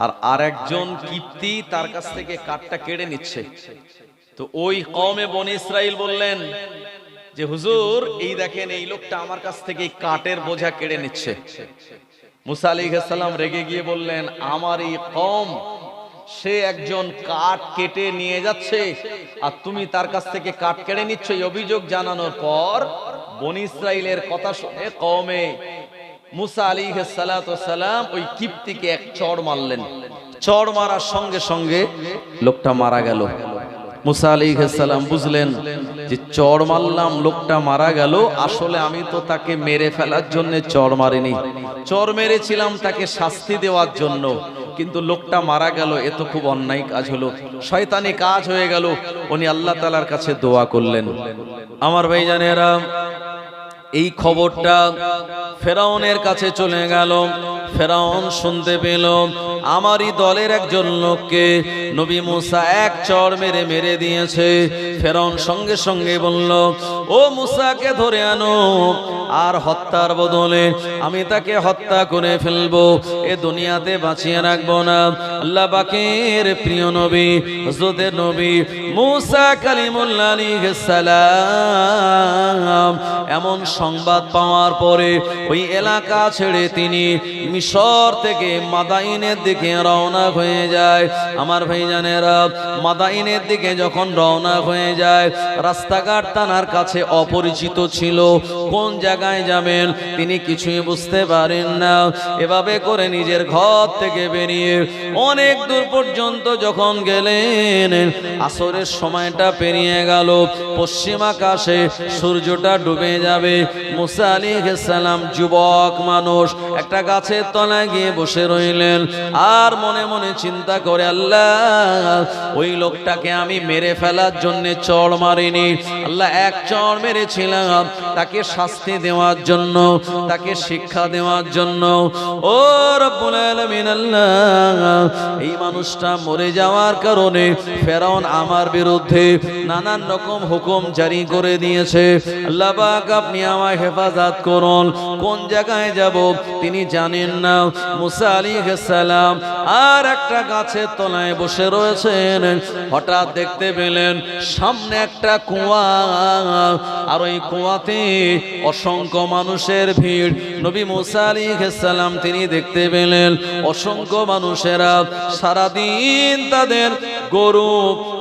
আর আরেকজন কিপ্তি তার কাছ থেকে কাঠটা কেড়ে নিচ্ছে। তো ওই কওমে বনি ইসরাইল বললেন যে হুজুর, এই দেখেন এই লোকটা আমার কাছ থেকে কাঠের বোঝা কেড়ে নিচ্ছে। মুসা আলাইহিস সালাম রেগে গিয়ে বললেন, আমার এই কওম, সে একজন কাঠ কেটে নিয়ে যাচ্ছে আর তুমি তার কাছ থেকে কাঠ কেড়ে নিচ্ছ। এই অভিযোগ জানানোর পর বনি ইসরাইলের কথা শুনে কওমে মুসা আলাইহিস সালাতু সালাম ওই কিপ্তিকে এক চড় মারলেন। চড় মারার সঙ্গে সঙ্গে লোকটা মারা গেল। মুসা আলাইহিস সালাম বুঝলেন যে চড় মারলাম, লোকটা মারা গেল, আসলে আমি তো তাকে মেরে ফেলার জন্য চড় মারিনি, চড় মেরেছিলাম তাকে শাস্তি দেওয়ার জন্য, কিন্তু লোকটা মারা গেল, এ তো খুব অন্যায় কাজ হলো, শয়তানি কাজ হয়ে গেল। উনি আল্লাহ তাআলার কাছে দোয়া করলেন। আমার ভাইজানেরা, এই খবরটা ফেরাউনের কাছে চলে গেল। ফেরাউন শুনতে পেল আমারই দলের একজন লোককে নবী মুসা এক চড় মেরে মেরে দিয়েছে। ফেরাউন সঙ্গে সঙ্গে বলল, ও মুসাকে ধরে আনো, আর হত্যার বদলে আমি তাকে হত্যা করে ফেলবো, এ দুনিয়াতে বাঁচিয়ে রাখবো না। আল্লাহ পাকের প্রিয় নবী হযরতের নবী মুসা কালিমুল্লাহ আলাইহিস সালাম এমন সংবাদ পাওয়ার পরে ওই এলাকা ছেড়ে তিনি মিশর থেকে মাদাইনের দিকে রওনা হয়ে যায়। আমার ভাইজানেরা, মাদাইনের দিকে যখন রওনা হয়ে যায়, রাস্তাঘাট তানার কাছে অপরিচিত ছিল, কোন জায়গায় যাবেন তিনি কিছুই বুঝতে পারেন না। এভাবে করে নিজের ঘর থেকে বেরিয়ে অনেক দূর পর্যন্ত যখন গেলেন, আসরের সময়টা পেরিয়ে গেল, পশ্চিম আকাশে সূর্যটা ডুবে যাবে। মুসা আলাইহিস সালাম যুবক মানুষ একটা গাছের তলায় গিয়ে বসে রইলেন, আর মনে মনে চিন্তা করে, আল্লাহ, ওই লোকটাকে আমি মেরে ফেলার জন্য চড় মারিনি, আল্লাহ এক চড় মেরেছিলাম তাকে শাস্তি দেওয়ার জন্য, তাকে শিক্ষা দেওয়ার জন্য। ও রব্বুল আলামিন, আল্লাহ, এই মানুষটা মরে যাওয়ার কারণে ফেরাউন আমার বিরুদ্ধে নানান রকম হুকুম জারি করে দিয়েছে। আল্লাহ পাক আপনি আমায় হেফাজত করুন, কোন জায়গায় যাব তিনি জানেন না। মুসা আলাইহিস সালাম আর একটা গাছের তলায় বসে রয়েছেন। হঠাৎ দেখতে পেলেন সামনে একটা কুয়া, আর ওই কুয়াতে অসংখ্য মানুষের ভিড়। নবী মুসা আলাইহিস সালাম তিনি দেখতে পেলেন অসংখ্য মানুষেরা সারাদিন তাদের গরু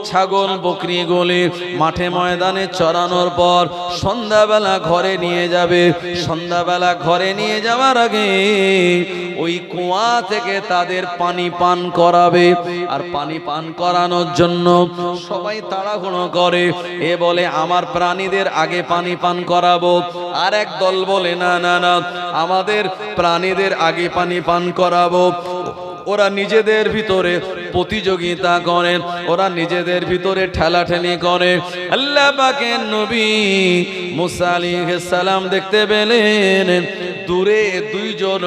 ছাগল বকরিগুলি মাঠে ময়দানে চরানোর পর সন্ধ্যাবেলা ঘরে নিয়ে যাবে। সন্ধ্যাবেলা ঘরে নিয়ে যাওয়ার আগে ওই কুয়া থেকে তাদের পানি পান করাবে। আর পানি পান করানোর জন্য সবাই তাড়াহুড়ো করে, এ বলে আমার প্রাণীদের আগে পানি পান করাবো, আর এক দল বলে না না না, আমাদের প্রাণীদের আগে পানি পান করাবো। ওরা নিজেদের ভিতরে প্রতিযোগিতা করেন, ওরা নিজেদের ভিতরে ঠেলাঠেলি করে। আল্লাহ পাকের নবী মুসা আলাইহিস সালাম দেখতে পেলেন দূরে দুইজন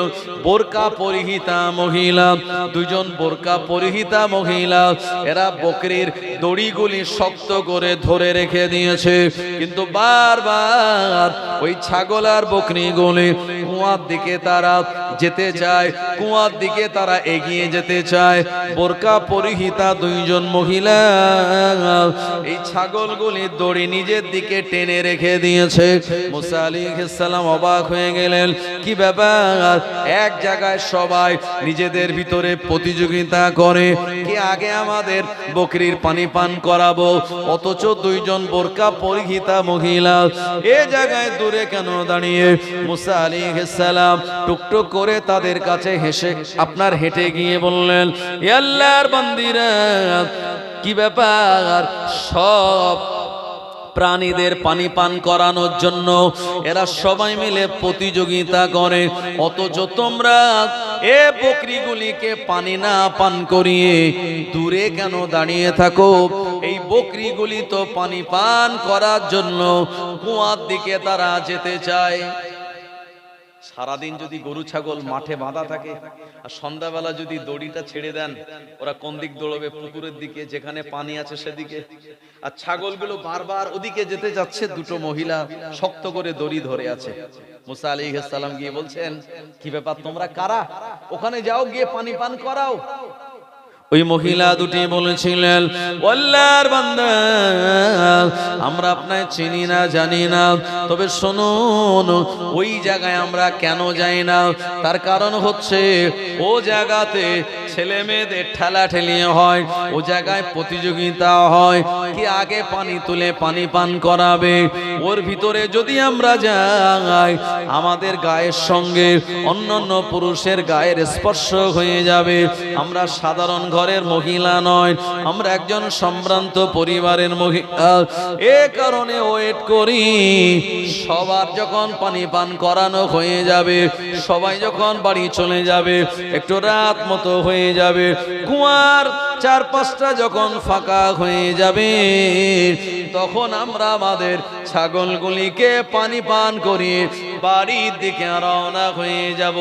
বোরকা পরিহিতা মহিলা, দুইজন বোরকা পরিহিতা মহিলা, এরা বকরির দড়িগুলি শক্ত করে ধরে রেখে দিয়েছে, কিন্তু বারবার ওই ছাগল আর বকরিগুলি কুয়ার দিকে তারা যেতে চায়, কুয়ার দিকে তারা এগিয়ে যেতে চায়। বোরকা পরিহিতা দুইজন মহিলা এই ছাগলগুলির দড়ি নিজের দিকে টেনে রেখে দিয়েছে। মুসা আলাইহিস সালাম অবাক হয়ে গেলেন, কি ব্যাপার? এক জায়গায় সবাই নিজেদের ভিতরে প্রতিযোগিতা করে, কি আগে আমাদের বকরির পানি পান করাবো, অথচ দুইজন বোরকা পরিহিতা মহিলা এ জায়গায় দূরে কেন দাঁড়িয়ে? মুসা আলাইহিস সালাম টুকটুক করে তাদের কাছে আপনার হেঁটে গিয়ে বললেন, হে আল্লাহর বান্দীরা, কি ব্যাপার? সব প্রাণীদের পানি পান করানোর জন্য এরা সবাই মিলে প্রতিযোগিতা করে, অথচ তোমরা এ বকরিগুলিকে পানি না পান করিয়ে দূরে কেন দাঁড়িয়ে থাকো? এই বকরিগুলি তো পানি পান করার জন্য কুয়ার দিকে তারা যেতে চায়। সারাদিন যদি গরু ছাগল মাঠে বাঁধা থাকে আর সন্ধ্যাবেলা যদি দড়িটা ছেড়ে দেন, ওরা কোন দিক দৌড়বে? পুকুরের দিকে, যেখানে পানি আছে সেদিকে। আর ছাগলগুলো বারবার ওদিকে যেতে যাচ্ছে, দুটো মহিলা শক্ত করে দড়ি ধরে আছে। মুসা আলাইহিস সালাম গিয়ে বলছেন, কি ব্যাপার, তোমরা কারা? ওখানে যাও, গিয়ে পানি পান করাও। ওই মহিলা দুটি বলেছিলেন, আল্লাহর বান্দা, আমরা আপনাকে চিনি না, জানি না, তবে শুনুন, ওই জায়গায় আমরা কেন যাই না? তার কারণ হচ্ছে ও জায়গাতে ছেলে মেয়েদের ঠেলাঠেলি হয়, ও জায়গায় প্রতিযোগিতা হয়, কি আগে পানি তুলে পানি পান করাবে। ওর ভিতরে যদি আমরা যাই, আমাদের গায়ের সঙ্গে অন্যান্য পুরুষের গায়ের স্পর্শ হয়ে যাবে। আমরা সাধারণ ঘরের মহিলা নয়, আমরা একজন সম্ভ্রান্ত পরিবারের মহিলা। এ কারণে ওয়েট করি, সবার যখন পানি পান করানো হয়ে যাবে, সবাই যখন বাড়ি চলে যাবে, একটু রাত মতো হয়ে যাবে, কুয়ার চারপাশটা যখন ফাঁকা হয়ে যাবে, তখন আমরা আমাদের ছাগলগুলিকে পানি পান করিয়ে বাড়ির দিকে রওনা হয়ে যাব।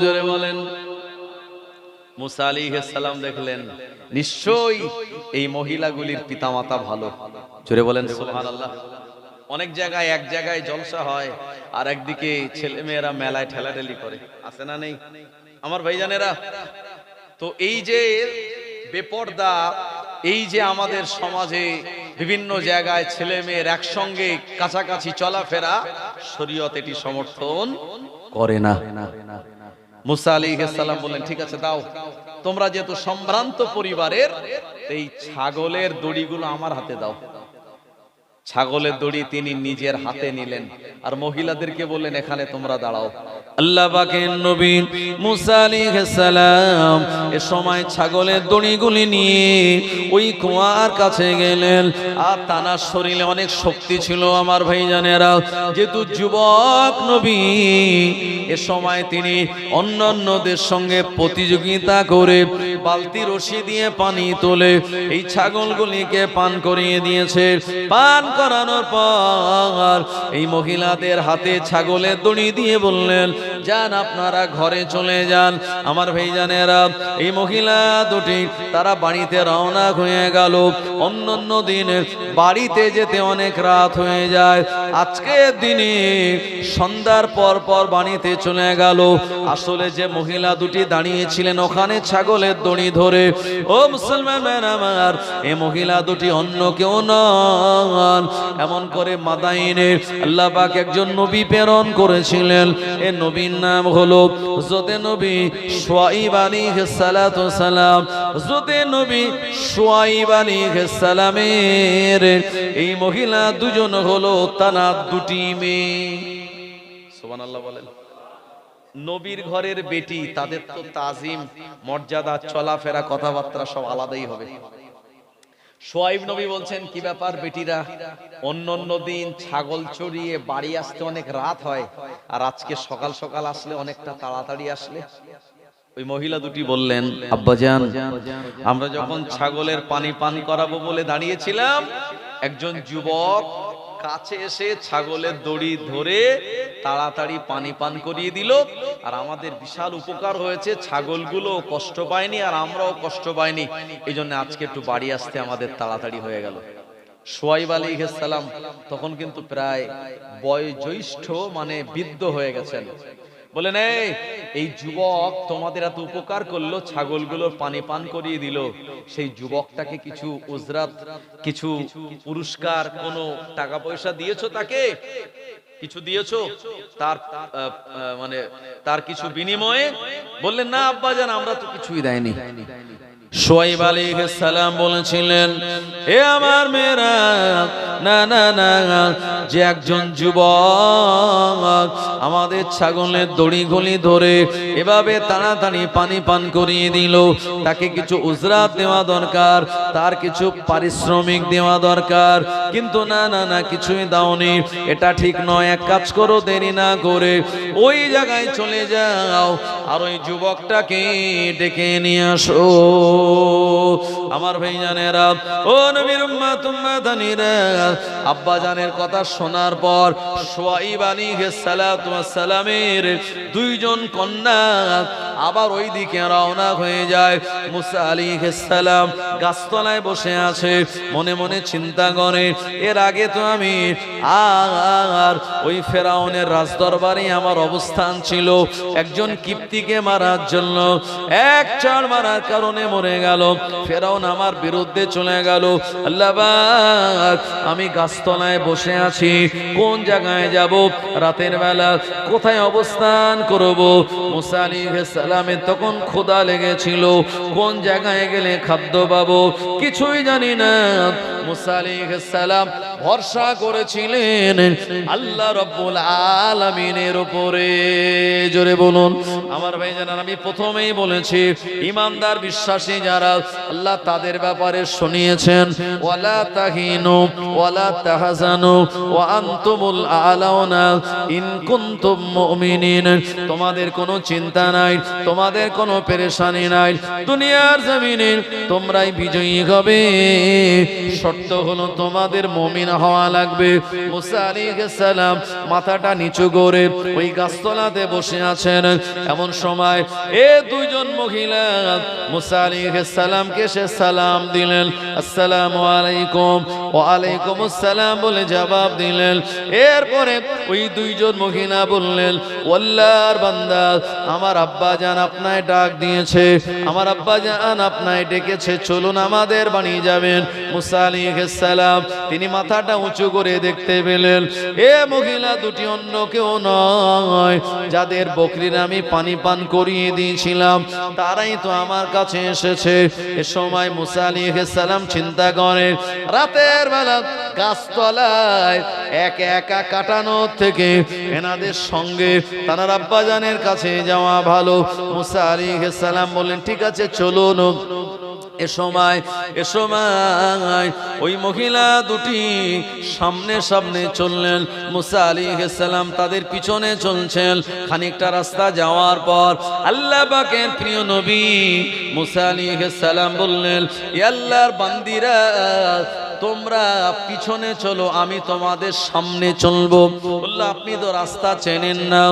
জোরে বলেন। মুসা আলাইহিস সালাম দেখলেন, নিশ্চয়ই এই মহিলাগুলির পিতামাতা ভালো। জোরে বলেন সুবহানাল্লাহ। অনেক জায়গায় এক জায়গায় জলসা হয়, আর একদিকে ছেলে মেয়েরা মেলায় ঠেলাঠেলি করে, আছে না নেই আমার ভাইজানেরা? তো এই যে বেপরদা, এই যে আমাদের সমাজে বিভিন্ন জায়গায় ছেলে মেয়ের একসঙ্গে কাছাকাছি চলাফেরা, শরীয়ত এটি সমর্থন করে না। মুসা আলাইহিস সালাম বললেন, ঠিক আছে দাও, তোমরা যেহেতু সম্ভ্রান্ত পরিবারের, এই ছাগলের দড়িগুলো আমার হাতে দাও। ছাগলের দড়ি তিনি নিজের হাতে নিলেন, আর মহিলাদেরকে বললেন, এখানে তোমরা দাঁড়াও। আল্লাহ পাকের নবী মুসা আলাইহিস সালাম এ সময় ছাগলের দড়িগুলি নিয়ে ওই কুয়ার কাছে গেলেন। আর তানার শরীরে অনেক শক্তি ছিল আমার ভাইজানেরা, যেহেতু যুবক নবী, এ সময় তিনি অন্যান্যদের সঙ্গে প্রতিযোগিতা করে বালতি রশি দিয়ে পানি তোলে এই ছাগলগুলিকে পান করিয়ে দিয়েছে। পান করানোর পর এই মহিলাদের হাতে ছাগলের দড়ি দিয়ে বললেন, যান, আপনারা ঘরে চলে যান। আমার ভাইজানেরা, এই মহিলা দুটি তারা বাড়িতে রওনা হয়ে গেল। অন্যান্য দিনে বাড়িতে যেতে অনেক রাত হয়ে যায়, আজকের দিনে সন্ধ্যার পর পর বাড়িতে চলে গেল। আসলে যে মহিলা দুটি দাঁড়িয়েছিলেন ওখানে ছাগলের দড়ি ধরে, ও মুসলমান আমার, এই মহিলা দুটি অন্য কেউ নন। এমন করে মাদাইনে আল্লাহ পাক একজন নবী প্রেরণ করেছিলেন। এ নবীর নাম হলো হযরত নবী শুআইব আলাইহিস সালাতু সালাম। হযরত নবী শুআইব আলাইহিস সালামের এই মহিলা দুজন হলো তানার দুটি মেয়ে। সুবহানাল্লাহ বলেন। নবীর ঘরের বেটি, তাদের তো তাজিম, মর্যাদা, চলাফেরা, কথাবার্তা সব আলাদাই হবে। শুআইব নবী বলছেন, কি ব্যাপার বেটিরা, অন্য দিন ছাগল চড়িয়ে বাড়ি আসতে অনেক রাত হয়, আর আজকে সকাল সকাল আসলে অনেকটা তাড়াতাড়ি আসলে? ওই মহিলা দুটি বললেন, আব্বাজান, আমরা যখন ছাগলের পানি পান করাবো বলে দাঁড়িয়েছিলাম, একজন যুবক কাছে এসে ছাগলের দড়ি ধরে তাড়াতাড়ি পানি পান করিয়ে দিল, আর আমাদের বিশাল উপকার হয়েছে। ছাগলগুলো কষ্ট পায়নি আর আমরাও কষ্ট পাইনি, এই জন্য আজকে একটু বাড়ি আসতে আমাদের তাড়াতাড়ি হয়ে গেল। শুআইব আলাইহিস সালাম তখন কিন্তু প্রায় বয়োজ্যেষ্ঠ, মানে বৃদ্ধ হয়ে গেছেন। বলেন এই যুবক তোমাদের এত উপকার করলো, ছাগলগুলোর পানি পান করিয়ে দিল, সেই যুবকটাকে কিছু উজরাত, কিছু পুরস্কার, কোনো টাকা পয়সা দিয়েছো? তাকে কিছু দিয়েছো? তার মানে তার কিছু বিনিময়ে? বললেন না আব্বাজান, আমরা তো কিছুই দেয়নি। শুআয়ব আলাইহিস সালাম বলেছিলেন, হে আমার মেয়েরা, না না না, যে একজন যুবক আমাদের ছাগলের দড়ি গলি ধরে এভাবে তাড়াতাড়ি পানি পান করিয়ে দিল, তাকে কিছু উজরাত দেওয়া দরকার, তার কিছু পারিশ্রমিক দেওয়া দরকার। কিন্তু না না না, কিছুই দাওনি, এটা ঠিক নয়। এক কাজ করো, দেরি না করে ওই জায়গায় চলে যাও আর ওই যুবকটাকে ডেকে নিয়ে আসো। আমার ভাইজানেরা, ও নবীর উম্মত উম্মাদানিরা, আব্বা জানের কথা শোনার পর শুআয়ব আলাইহিস সালাতু ওয়াস সালামের দুইজন কন্যা আবার ওই দিকে রওনা হয়ে যায়। মুসা আলাইহিস সালাম গাছতলায় বসে আছে, মনে মনে চিন্তা করে, এর আগে তো আমি আর ওই ফেরাউনের রাজদরবারে আমার অবস্থান ছিল, একজন কিপ্তিকে মারার জন্য, এক চার মারার কারণে মরে গেল, ফেরাউন আমার বিরুদ্ধে চলে গেল। আল্লাহ পাক, আমি গাছতলায় বসে আছি, কোন জায়গায় যাব, রাতের বেলা কোথায় অবস্থান করব? মুসা আলাইহিস সালামের তখন ক্ষুধা লেগেছিল, কোন জায়গায় গেলে খাদ্য পাবো কিছুই জানি না। মুসা আলাইহিস সালাম ভরসা করেছিলেন আল্লাহ রাব্বুল আলামিনের উপরে। জোরে বলুন আমার ভাইজান, আমি প্রথমেই বলেছি, ইমানদার বিশ্বাসী যারা, আল্লাহ তাদের ব্যাপারে শুনিয়েছেন, ওয়ালা তাহিনু ওয়ালা তাহজানু ওয়া আনতুমুল আলাউনা ইন কুনতুম মুমিনিন। তোমাদের কোনো চিন্তা নাই, তোমাদের কোনো পেরেশানি নাই, দুনিয়ার জমিনে তোমরাই বিজয়ী হবে, শর্ত হলো তোমাদের মুমিন হওয়া লাগবে। মুসা আলাইহিস সালাম মাথাটা নিচু করে ওই গাছতলাতে বসে আছেন। এমন সময় দুইজন মহিলা মুসা আলাইহিস সালামকে সে সালাম দিলেন, আসসালামু আলাইকুম। ওয়া আলাইকুম আসসালাম বলে জবাব দিলেন। এরপরে ওই দুইজন মহিলা বললেন, আল্লাহর বান্দা, আমার আব্বা জান আপনায় ডাক দিয়েছে, আমার আব্বা জান আপনায় ডেকেছে, চলুন আমাদের বাড়ি যাবেন। মুসা আলাইহিস সালাম তিনি মাথাটা উঁচু করে দেখতে পেলেন মহিলা দুটি অন্য কেউ নয়, যাদের বকরির আমি পানি পান করিয়ে দিয়েছিলাম, তারাই তো আমার কাছে এসেছে। এ সময় মুসা আলাইহিস সালাম চিন্তা করেন, রাতের বেলা গাছতলায় একা একা কাটানোর থেকে এনাদের সঙ্গে তার আব্বাজানের কাছে যাওয়া ভালো। মুসা আলাইহিস সালাম বললেন, ঠিক আছে চলুন। এ সময় ওই মহিলা দুটি সামনে সামনে চললেন, মুসা আলাইহিস সালাম তাদের পিছনে চলছেন। খানিকটা রাস্তা যাওয়ার পর আল্লাহ পাকের প্রিয় নবী মুসা আলাইহিস সালাম বললেন, হে আল্লাহর বান্দিরা, তোমরা পিছনে চলো, আমি তোমাদের সামনে চলবো। বললো, আপনি তো রাস্তা চেনেন না।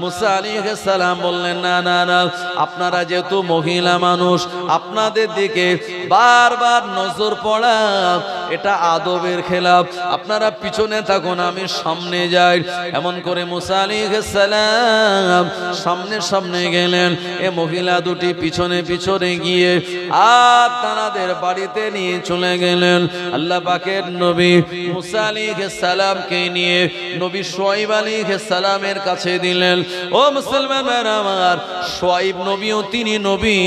মুসা আলাইহিস সালাম বললেন, না না না, আপনারা যেহেতু মহিলা মানুষ, আপনাদের দিকে বারবার নজর পড়া এটা আদবের খেলাফ, আপনারা পিছনে থাকুন, আমি সামনে যাই। এমন করে মুসা আলাইহিস সালাম সামনে সামনে গেলেন, এ মহিলা দুটি পিছনে পিছনে গিয়ে আর তাদের বাড়িতে নিয়ে চলে গেলেন। আল্লাহ পাকের নবী মুসা আলাইহিস সালামকে নিয়ে নবী শুআয়ব আলাইহিস সালামের কাছে দিলেন। ও মুসলমানেরা আমার, শুআয়ব নবীও তিনি নবী,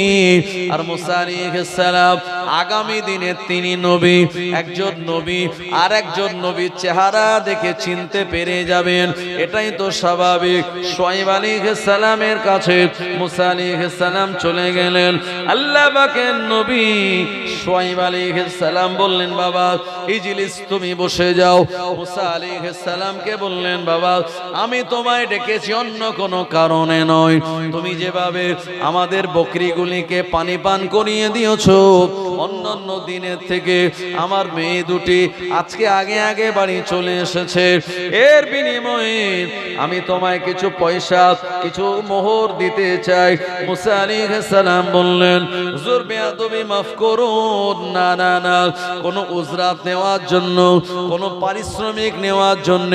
আর মুসা আলাইহিস সালাম আগামী দিনে তিনি নবী। একজন নবী আর একজন নবীর চেহারা দেখে চিনতে পেরে যাবেন, এটাই তো স্বাভাবিক। শুআয়ব আলাইহিস সালামের কাছে মুসা আলাইহিস সালাম চলে গেলেন। আল্লাহ পাকের নবী শুআয়ব আলাইহিস সালাম বললেন, বাবা ইজলিস, তুমি বসে যাও। মুসা আলাইহিস সালামকে বললেন, বাবা আমি তোমায় ডেকেছি অন্য কোনো কারণে নয়, তুমি যেভাবে আমাদের বকরিগুলিকে পানি পান করিয়ে দিয়েছো, অন্যান্য দিনের থেকে আমার মেয়ে দুটি আজকে আগে আগে বাড়ি চলে এসেছে, এর বিনিময়ে আমি তোমায় কিছু পয়সা কিছু মোহর দিতে চাই। মুসা আলাইহিস সালাম বললেন, হুজুর বেয়াদবি মাফ করুন, না না না, কোনো উজরাত নেওয়ার জন্য, কোনো পারিশ্রমিক নেওয়ার জন্য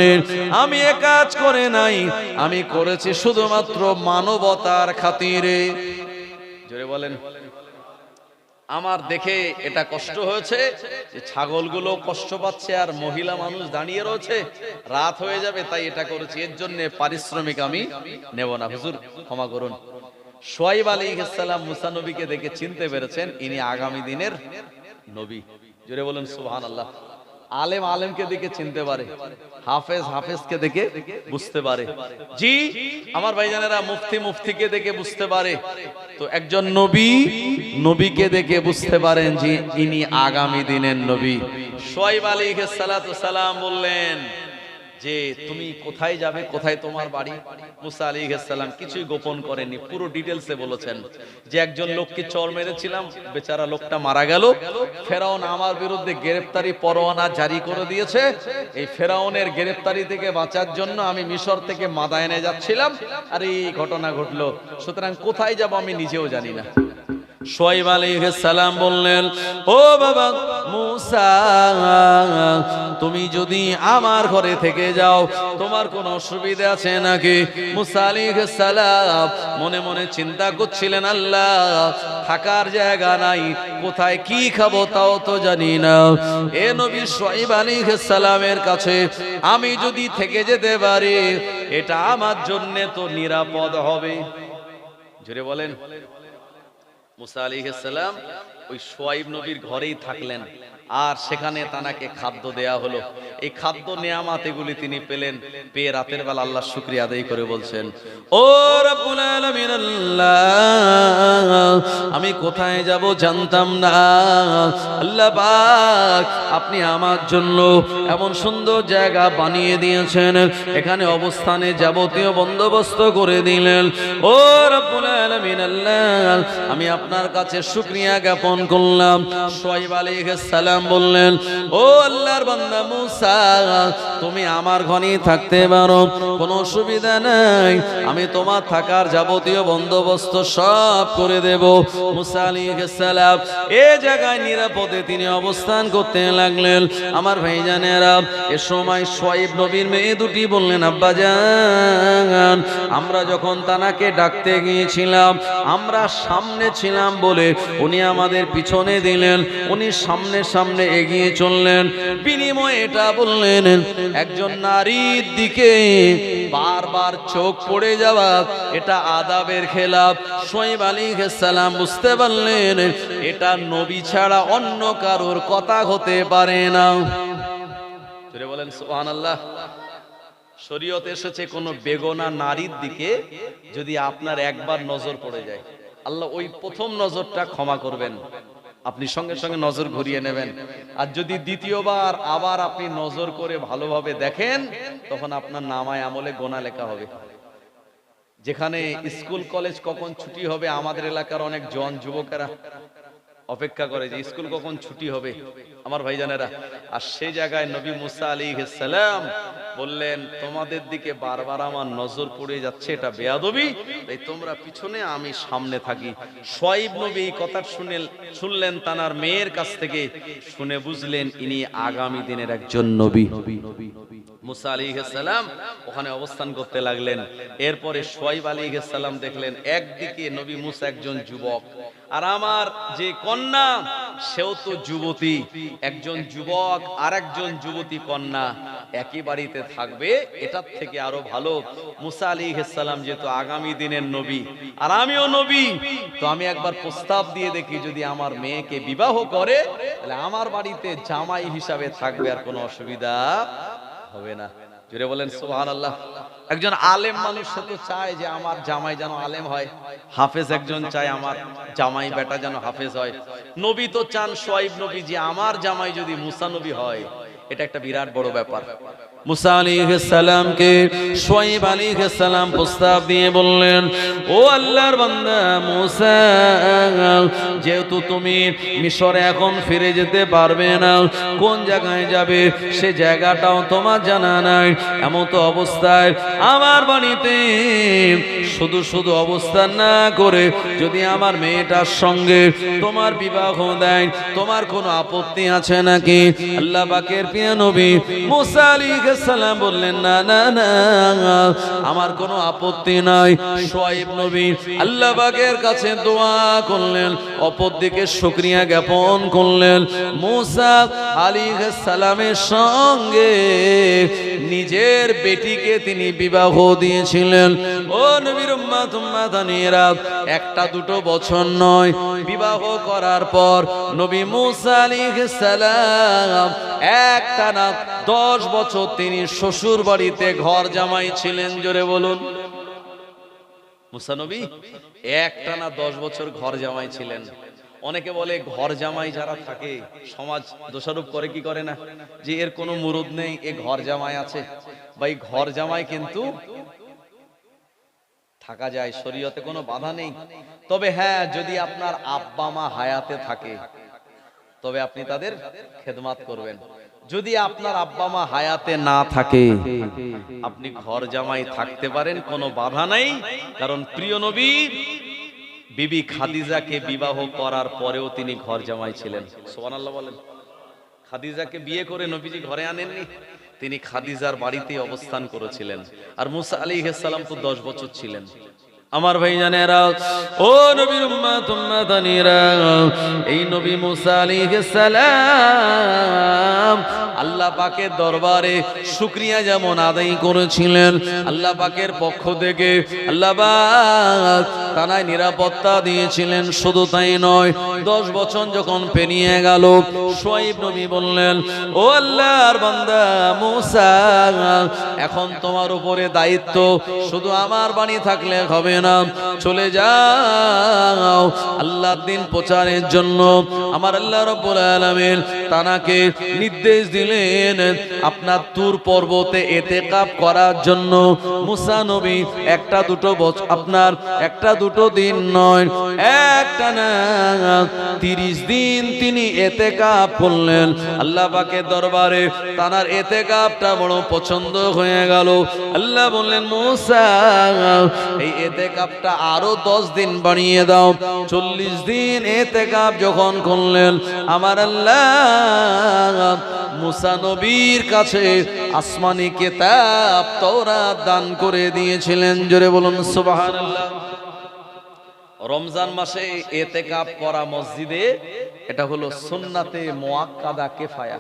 আমি এ কাজ করে নাই, আমি করেছি শুধুমাত্র মানবতার খাতিরে। জোরে বলেন। আমার দেখে এটা কষ্ট হয়েছে যে ছাগলগুলো কষ্ট পাচ্ছে আর মহিলা মানুষ দাঁড়িয়ে রয়েছে, রাত হয়ে যাবে, তাই এটা করেছি, এর জন্য পারিশ্রমিক আমি নেব না, হুজুর ক্ষমা করুন। শুআয়ব আলাইহিস সালাম মুসা নবীকে দেখে চিনতে পেরেছেন ইনি আগামী দিনের নবী। জোরে বলেন সুবহানাল্লাহ। আলেম আলেমকে দেখে চিনতে পারে, হাফেজ হাফেজকে দেখে বুঝতে পারে, জি আমার ভাইজানেরা মুফতি মুফতিকে দেখে বুঝতে পারে। তো একজন নবী নবীকে দেখে বুঝতে পারেন যে ইনি আগামী দিনের নবী। শুআয়ব আলাইহিস সালাতু সালাম বললেন যে তুমি কোথায় যাবে, কোথায় তোমার বাড়ি? মুসা আলাইহিস সালাম কিছুই গোপন করেননি, পুরো ডিটেইলসে বলেছেন যে একজন লোককে চর মেরেছিলাম, বেচারা লোকটা মারা গেল, ফেরাউন আমার বিরুদ্ধে গ্রেফতারি পরোয়ানা জারি করে দিয়েছে, এই ফেরাউনের গ্রেফতারি থেকে বাঁচার জন্য আমি মিশর থেকে মাদায়েনে যাচ্ছিলাম আর এই ঘটনা ঘটলো, সুতরাং কোথায় যাব আমি নিজেও জানি না। শুআয়ব আলাইহিস সালাম বললেন, ও বাবা মুসা, তুমি যদি আমার ঘরে থেকে যাও তোমার কোনো অসুবিধা আছে নাকি? মুসা আলাইহিস সালাম মনে মনে চিন্তা করছিলেন, আল্লাহ থাকার জায়গা নাই, কোথায় কি খাবো তাও তো জানি না, এ নবী শুআয়ব আলাইহিস সালামের কাছে আমি যদি থেকে যেতে পারি এটা আমার জন্য তো নিরাপদ হবে। জোরে বলেন। মুসা আলাইহিস সালাম ওই শুআয়ব নবীর ঘরেই থাকলেন আর সেখানে তানাকে খাদ্য দেয়া হলো। এই খাদ্য নিয়ামত এগুলি তিনি পেলেন, পেয়ে রাতের বেলা আল্লাহর শুকরিয়া আদায় করে বলছেন, ও রব্বুল আলামিন আল্লাহ, আমি কোথায় যাব জানতাম না, আল্লাহ পাক আপনি আমার জন্য এমন সুন্দর জায়গা বানিয়ে দিয়েছেন, এখানে অবস্থানে যাবতীয় বন্দোবস্ত করে দিলেন। ও রব্বুল আলামিন আল্লাহ, আমি আপনার কাছে শুকরিয়া জ্ঞাপন করলাম। শুআয়ব আলাইহিস সালাম বললেন, ও আল্লাহর বান্দা মুসা, তুমি আমার ঘরেই থাকতে পারো, কোনো অসুবিধা নাই, আমি তোমার থাকার যাবতীয় বন্দোবস্ত সব করে দেব। মুসা আলাইহিস সালাম এই জায়গায় নিরাপদে তিনি অবস্থান করতে লাগলেন। আমার ভাইজানেরা, এ সময় শুআয়ব নবীর মেয়ে দুটি বললেন, আব্বা জান, আমরা যখন তানাকে ডাকতে গিয়েছিলাম আমরা সামনে ছিলাম বলে উনি আমাদের পিছনে দিলেন, উনি সামনে সামনে এগিয়ে চললেন, বিনিময়ে এটা বললেন একজন নারীর দিকে বারবার চোখ পড়ে যাওয়া এটা আদাবের খেলাফ। শুআয়ব আলাইহিস সালাম বুঝতে পারলেন এটা নবী ছাড়া অন্য কারোর কথা হতে পারে না। জোরে বলেন সুবহানাল্লাহ। শরীয়ত এসেছে কোন বেগনা নারীর দিকে যদি আপনার একবার নজর পড়ে যায়, আল্লাহ ওই প্রথম নজরটা ক্ষমা করবেন, আপনি সঙ্গে সঙ্গে নজর ঘুরিয়ে নেবেন। আর যদি দ্বিতীয়বার আবার আপনি নজর করে ভালোভাবে দেখেন তখন আপনার নামায় আমলে গোনা লেখা হবে। যেখানে স্কুল কলেজ কখন ছুটি হবে, আমাদের এলাকার অনেক জন যুবকেরা অপেক্ষা করে যে স্কুল কখন ছুটি হবে আমার ভাইজানেরা, আর সেই জায়গায় নবী মুসা আলাইহিস সালাম বললেন, তোমাদের দিকে বারবার আমার নজর পড়ে যাচ্ছে, এটা বেয়াদবি, তাই তোমরা পিছনে আমি সামনে থাকি। শুআয়ব নবী এই কথা শুনলেন তানার মেয়ের কাছ থেকে, শুনে বুঝলেন ইনি আগামী দিনের একজন নবী। মুসা আলাইহিস সালাম ওখানে অবস্থান করতে লাগলেন। এরপরে শুআয়ব আলাইহিস সালাম দেখলেন একদিকে নবী মুসা একজন যুবক আর আমার যে কন্যা সেও তো যুবতী, একজন যুবক আর একজন যুবতী কন্যা একই বাড়িতে থাকবে, এটার থেকে আরো ভালো। মুসা আলাইহিস সালাম যেহেতু আগামী দিনের নবী আর আমিও নবী, তো আমি একবার প্রস্তাব দিয়ে দেখি যদি আমার মেয়েকে বিবাহ করে তাহলে আমার বাড়িতে জামাই হিসাবে থাকবে, আর কোনো অসুবিধা হবে না। জোরে বলেন সুবহানাল্লাহ। একজন আলেম মানুষ সে তো চায় যে আমার জামাই যেন আলেম হয়, হাফেজ একজন চায় আমার জামাই বেটা যেন হাফেজ হয়, নবী তো চান শুআয়ব নবী যে আমার জামাই যদি মুসা নবী হয়, এটা একটা বিরাট বড় ব্যাপার। মুসা আলাইহিস সালামকে শুআয়ব আলাইহিস সালাম প্রস্তাব দিয়ে বললেন, ও আল্লাহর বান্দা মুসা, যেহেতু তুমি মিশরে এখন ফিরে যেতে পারবে না, কোন জায়গায় যাবে সে জায়গাটাও তোমার জানা নাই। এমন তো অবস্থায় আমার বাড়িতে শুধু শুধু অবস্থান না করে যদি আমার মেয়েটার সঙ্গে তোমার বিবাহ দেয়, তোমার কোনো আপত্তি আছে নাকি? আল্লাহ পাকের প্রিয় নবী মুসা আলাইহিস সালাম বললেন, না না না, আমার কোনো আপত্তি নাই। শুআয়ব নবী আল্লাহ পাকের কাছে দোয়া করলেন, অপরদিকে শুকরিয়া জ্ঞাপন করলেন। মুসা আলাইহিস সালামের সঙ্গে নিজের বেটিকে তিনি বিবাহ দিয়েছিলেন। ও নবীর উম্মত উম্মাতানিরা, একটা দুটো বছর নয়, বিবাহ করার পর নবী মুসা আলাইহিস সালাম একটানা 10 বছর তিনি শ্বশুর বাড়িতে ঘর জামাই ছিলেন। জোরে বলুন। মুসা নবী একটানা 10 বছর ঘর জামাই ছিলেন। অনেকে বলে ঘর জামাই যারা থাকে সমাজ দোষারোপ করে, কি করে না, যে এর কোনো মুরুদ নেই, এ ঘর জামাই আছে। ভাই ঘর জামাই কিন্তু থাকা যায়, শরীয়তে কোনো বাধা নেই। তবে হ্যাঁ, যদি আপনার আব্বা মা হায়াতে থাকে তবে আপনি তাদের খেদমত করবেন। যদি আপনার আব্বা মা হায়াতে না থাকে আপনি ঘর জামাই থাকতে পারেন, কোনো বাধা নাই। কারণ প্রিয় নবী বিবি খাদিজাকে বিবাহ করার পরেও তিনি ঘর জামাই ছিলেন। সুবহানাল্লাহ বলেন। খাদিজাকে বিয়ে করে নবীজি ঘরে আনেননি, তিনি খাদিজার বাড়িতে অবস্থান করেছিলেন। আর মুসা আলাইহিস সালাম তো 10 বছর ছিলেন। আমার ভাইজানেরা, ও নবীর উম্মত উম্মাতানিরা, এই নবী মুসা আলাইহিস সালাম আল্লাহ পাকের দরবারে শুকরিয়া যেমন আদায় করেছিলেন, আল্লাহ পাকের পক্ষ থেকে আল্লাহ পাক তানায় নিরাপত্তা দিয়েছিলেন। শুধু তাই নয়, 10 বছর যখন পেরিয়ে গেল, শুআয়ব নবী বললেন, ও আল্লাহর বান্দা মুসা, এখন তোমার উপরে দায়িত্ব, শুধু আমার বাণী থাকলে হবে না, চলে যাও আল্লাহর দ্বীন প্রচারের জন্য। আমার আল্লাহ রাব্বুল আলামিন তানাকে নির্দেশ দিলেন আপনার তুর পর্বতে ইতিকাফ করার জন্য। মুসা নবী একটা দুটো বছর, আপনার একটা দুটো দিন নয়, একটানা 30 দিন তিনি ইতিকাফ করলেন। আল্লাহ পাকের দরবারে তানার ইতিকাফটা বড় পছন্দ হয়ে গেল। আল্লাহ বললেন, মুসা এই ইতিকাফটা আরো 10 দিন বাড়িয়ে দাও। 40 দিন ইতিকাফ যখন করলেন, আমার আল্লাহ মুসা নবীর কাছে আসমানি কিতাব তাওরাত দান করে দিয়েছিলেন। জোরে বলুন সুবহানাল্লাহ। রমজান মাসে ইতিকাফ করা মসজিদে, এটা হলো সুন্নাতে মুআক্কাদা কিফায়া।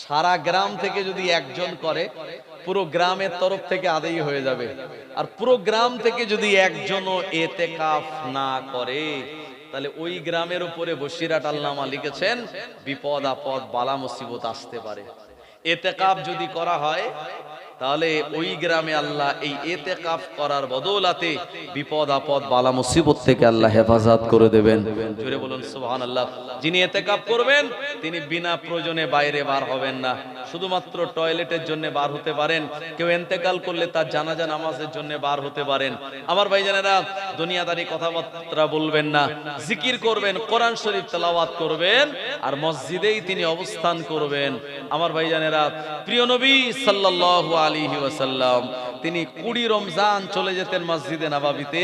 সারা গ্রাম থেকে যদি একজন করে, পুরো গ্রামের তরফ থেকে আদায় হয়ে যাবে। আর পুরো গ্রাম থেকে যদি একজনও ইতিকাফ না করে, তাহলে ওই গ্রামের উপরে বসিরাত আল্লামা লিখেছেন বিপদ আপদ বালা মুসিবত আসতে পারে। ইতিকাফ যদি করা হয় তাহলে ওই গ্রামে আল্লাহ এই ইতিকাফ করার বদৌলতে বিপদ আপদ বালা মুসিবত থেকে আল্লাহ হেফাজত করে দেবেন। জোরে বলুন সুবহানাল্লাহ। যিনি ইতিকাফ করবেন তিনি বিনা প্রয়োজনে বাইরে বার হবেন না, শুধুমাত্র টয়লেটের জন্য বার হতে পারেন। কেউ ইন্তেকাল করলে তার জানাজা নামাজের জন্য বার হতে পারেন। আমার ভাইজানেরা, দুনিয়াদারি কথাবার্তা বলবেন না, জিকির করবেন, কোরআন শরীফ তেলাওয়াত করবেন, আর মসজিদেই তিনি অবস্থান করবেন। আমার ভাইজানেরা, প্রিয় নবী সাল্লাল্লাহু আলাইহি ওয়াসাল্লাম তিনি 20 রমজান চলে যেতেন মসজিদে নববীতে,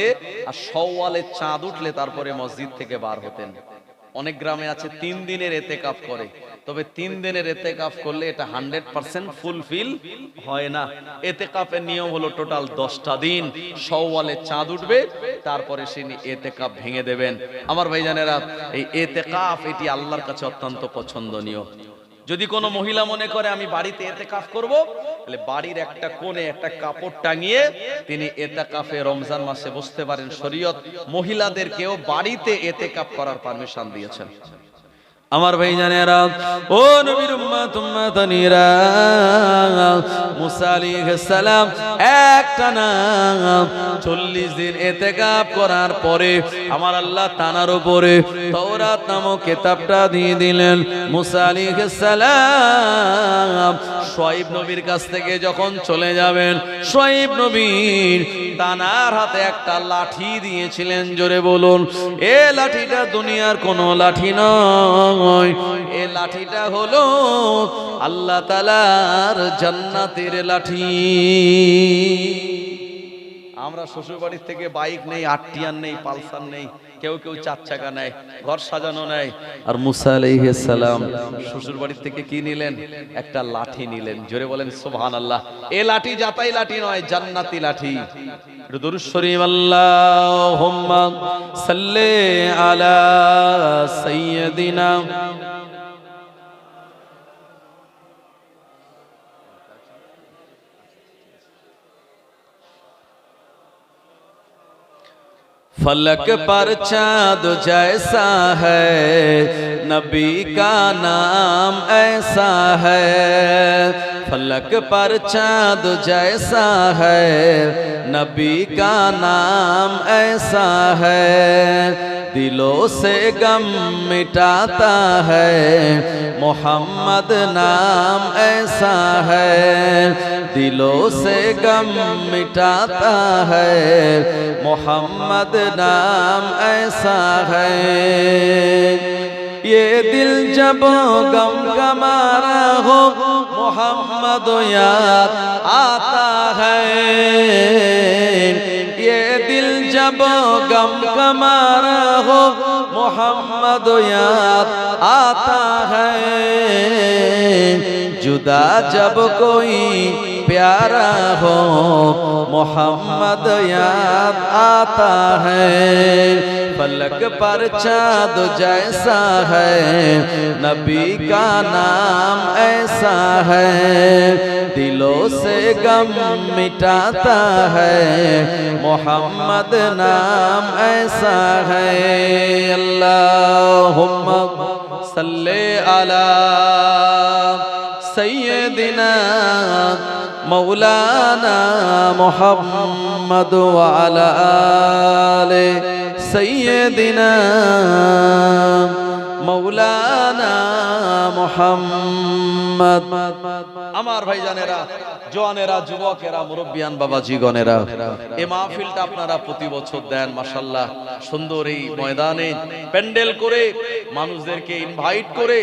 আর শাওয়ালের চাঁদ উঠলে তারপরে মসজিদ থেকে বার হতেন। অনেক গ্রামে আছে 3 দিনের ইতিকাফ করে, তবে 3 দিনের ইতিকাফ করলে এটা 100% ফুলফিল হয় না। ইতিকাফের নিয়ম হলো টোটাল 10টা দিন। শাওয়ালের চাঁদ উঠবে, তারপরে তিনি ইতিকাফ ভেঙে দেবেন। আমার ভাইজানেরা, এই ইতিকাফ এটি আল্লাহর কাছে অত্যন্ত পছন্দনীয়। যদি কোনো মহিলা মনে করে আমি বাড়িতে ইতিকাফ করব, তাহলে বাড়ির একটা কোণে একটা কাপড় টাঙিয়ে তিনি ইতিকাফে রমজান মাসে বসতে পারেন। শরীয়ত মহিলাদেরকেও বাড়িতে ইতিকাফ করার পারমিশন দিয়েছেন। আমার ভাইজানেরা, ও নবীর উম্মত উম্মাতানিরা, মুসা আলাইহিস সালাম একটা না 40 দিন ইতিকাফ করার পরে আমার আল্লাহ তানার উপরে তাওরাত নামক কিতাবটা দিয়ে দিলেন। মুসা আলাইহিস সালাম শুআয়ব নবীর কাছ থেকে যখন চলে যাবেন, শুআয়ব নবীর তানার হাতে একটা লাঠি দিয়েছিলেন। জোরে বলুন, এ লাঠিটা দুনিয়ার কোনো লাঠি নয়, এ লাঠিটা হলো আল্লাহ তাআলার জান্নাতের লাঠি। আমরা শ্বশুর বাড়ির থেকে বাইক নেই, আটটিয়ার নেই, পালসার নেই, কেউ কেউ 4 চাকা নেয়, ঘর সাজানো নেয়। আর মুসা আলাইহিস সালাম শ্বশুর বাড়ির থেকে কি নিলেন? একটা লাঠি নিলেন। জোরে বলেন সুবহানাল্লাহ। এই লাঠি জাতাই লাঠি নয়, জান্নাতি লাঠি। দুরূদ শরীফ আল্লাহুম্মা সাল্লি আলা সাইয়্যিদিনা फलक पर चाँद जैसा है, नबी का नाम ऐसा है। फलक पर चाँद जैसा है, नबी का नाम ऐसा है। दिलों से गम मिटाता है, मोहम्मद नाम ऐसा है। दिलों से गम मिटाता है, मोहम्मद नाम ऐसा है। ये दिल जब गम का मारा हो, मोहम्मद याद आता है। ये दिल जब गम का मारा हो, मोहम्मद याद आता है। जुदा जब कोई प्यारा हो, मोहम्मद याद आता है। फलक पर चाँद जैसा है, नबी का नाम ऐसा है। दिलों से गम मिटाता है, मोहम्मद नाम ऐसा है। अल्लाहुम्मा सल्ले अला सय्यदिना मौलाना मुहम्मद व अला आले सय्यदिना मौलाना मुहम्मद। আমার ভাইজানেরা, জওয়ানেরা, যুবকেরা, মুরব্বিয়ান বাবাজিগণেরা, এই মাহফিলটা আপনারা প্রতি বছর দেন। মাশাআল্লাহ, সুন্দর এই ময়দানে প্যান্ডেল করে মানুষদেরকে ইনভাইট করে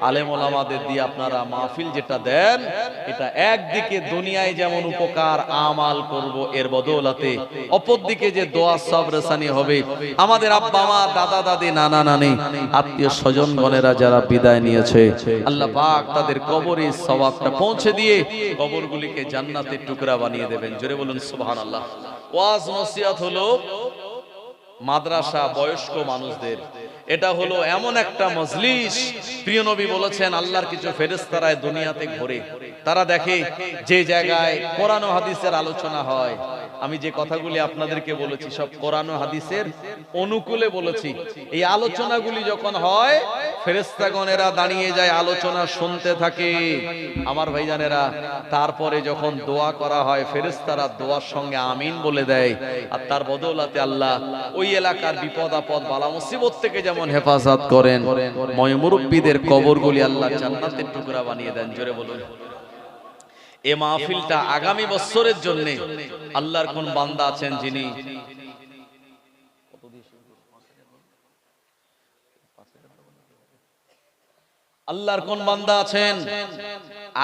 আলেম ওলামাদের দিয়ে আপনারা মাহফিল যেটা দেন, এটা একদিকে দুনিয়ায় যেমন উপকার আমাল করব এর বদৌলতে, অপরদিকে যে দোয়া সবরেসানি হবে। আমাদের আব্বা মা, দাদা দাদি, নানা নানি, আত্মীয় স্বজনগণেরা যারা বিদায় নিয়েছে, আল্লাহ পাক তাদের কবরে সওয়াবটা পৌঁছে দিয়ে কবরগুলিকে জান্নাতের টুকরা বানিয়ে দেবেন। জোরে বলুন সুবহানাল্লাহ। ওয়াজ নসিহত হলো মাদ্রাসা বয়স্ক মানুষদের, এটা হলো এমন একটা মজলিস, প্রিয় নবী বলেছেন আল্লাহর কিছু ফেরেশতারা দুনিয়াতে ঘোরে, তারা দেখে যে জায়গায় কোরআন ও হাদিসের আলোচনা হয়। আমি যে কথাগুলি আপনাদেরকে বলেছি সব কোরআন ও হাদিসের অনুকূলে বলেছি। এই আলোচনাগুলি যখন হয়, ফেরেশতাগণেরা দাঁড়িয়ে যায়, আলোচনা শুনতে থাকে। আমার ভাইজানেরা, তারপরে যখন দোয়া করা হয়, ফেরেশতারা দোয়ার সঙ্গে আমিন বলে দেয়। আর তার বদৌলতে আল্লাহ ওই এলাকার বিপদ আপদ বালা মুসিবত থেকে যেমন হেফাজত করেন, মুরব্বীদের কবরগুলি আল্লাহ জান্নাতের টুকরা বানিয়ে দেন। জোরে বলুন। এই মাহফিলটা আগামী বছরের জন্য আল্লাহর কোন বান্দা আছেন যিনি আল্লাহর কোন বান্দা আছেন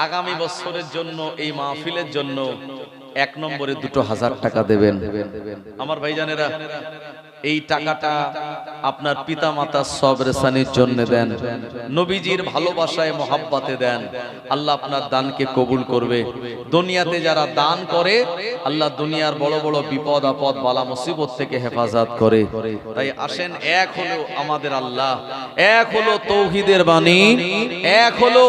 আগামী বছরের জন্য এই মাহফিলের জন্য 1 নম্বরে 2000 টাকা দেবেন? আমার ভাইজানেরা, এই টাকাটা আপনার পিতা মাতার সবরেসানির জন্য দেন, নবীজির ভালোবাসায় মহাব্বতে দেন। আল্লাহ আপনার দানকে কবুল করবে। দুনিয়াতে যারা দান করে, আল্লাহ দুনিয়ার বড় বড় বিপদ আপদ বালা মুসিবত থেকে হেফাজত করে। তাই আসেন, এক হলো আমাদের আল্লাহ, এক হলো তৌহিদের বাণী, এক হলো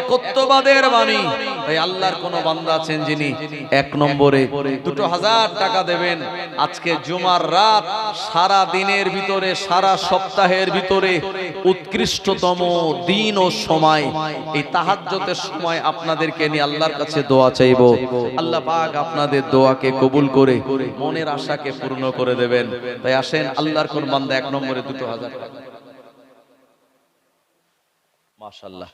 একত্ববাদের বাণী। তাই আল্লাহর কোন বান্দা আছেন যিনি 1 নম্বরে 2000 টাকা দেবেন, আজকে জুমার রাত, সারা দিনের ভিতরে, সারা সপ্তাহের ভিতরে উৎকৃষ্টতম দিন ও সময়, এই তাহাজ্জুদের সময় আপনাদেরকে নিয়ে আল্লাহর কাছে দোয়া চাইবো। আল্লাহ পাক আপনাদের দোয়াকে কবুল করে মনের আশাকে পূর্ণ করে দেবেন। তাই আসেন, আল্লাহর কোন বান্দা 1 নম্বরে 2000 টাকা। মাশাআল্লাহ,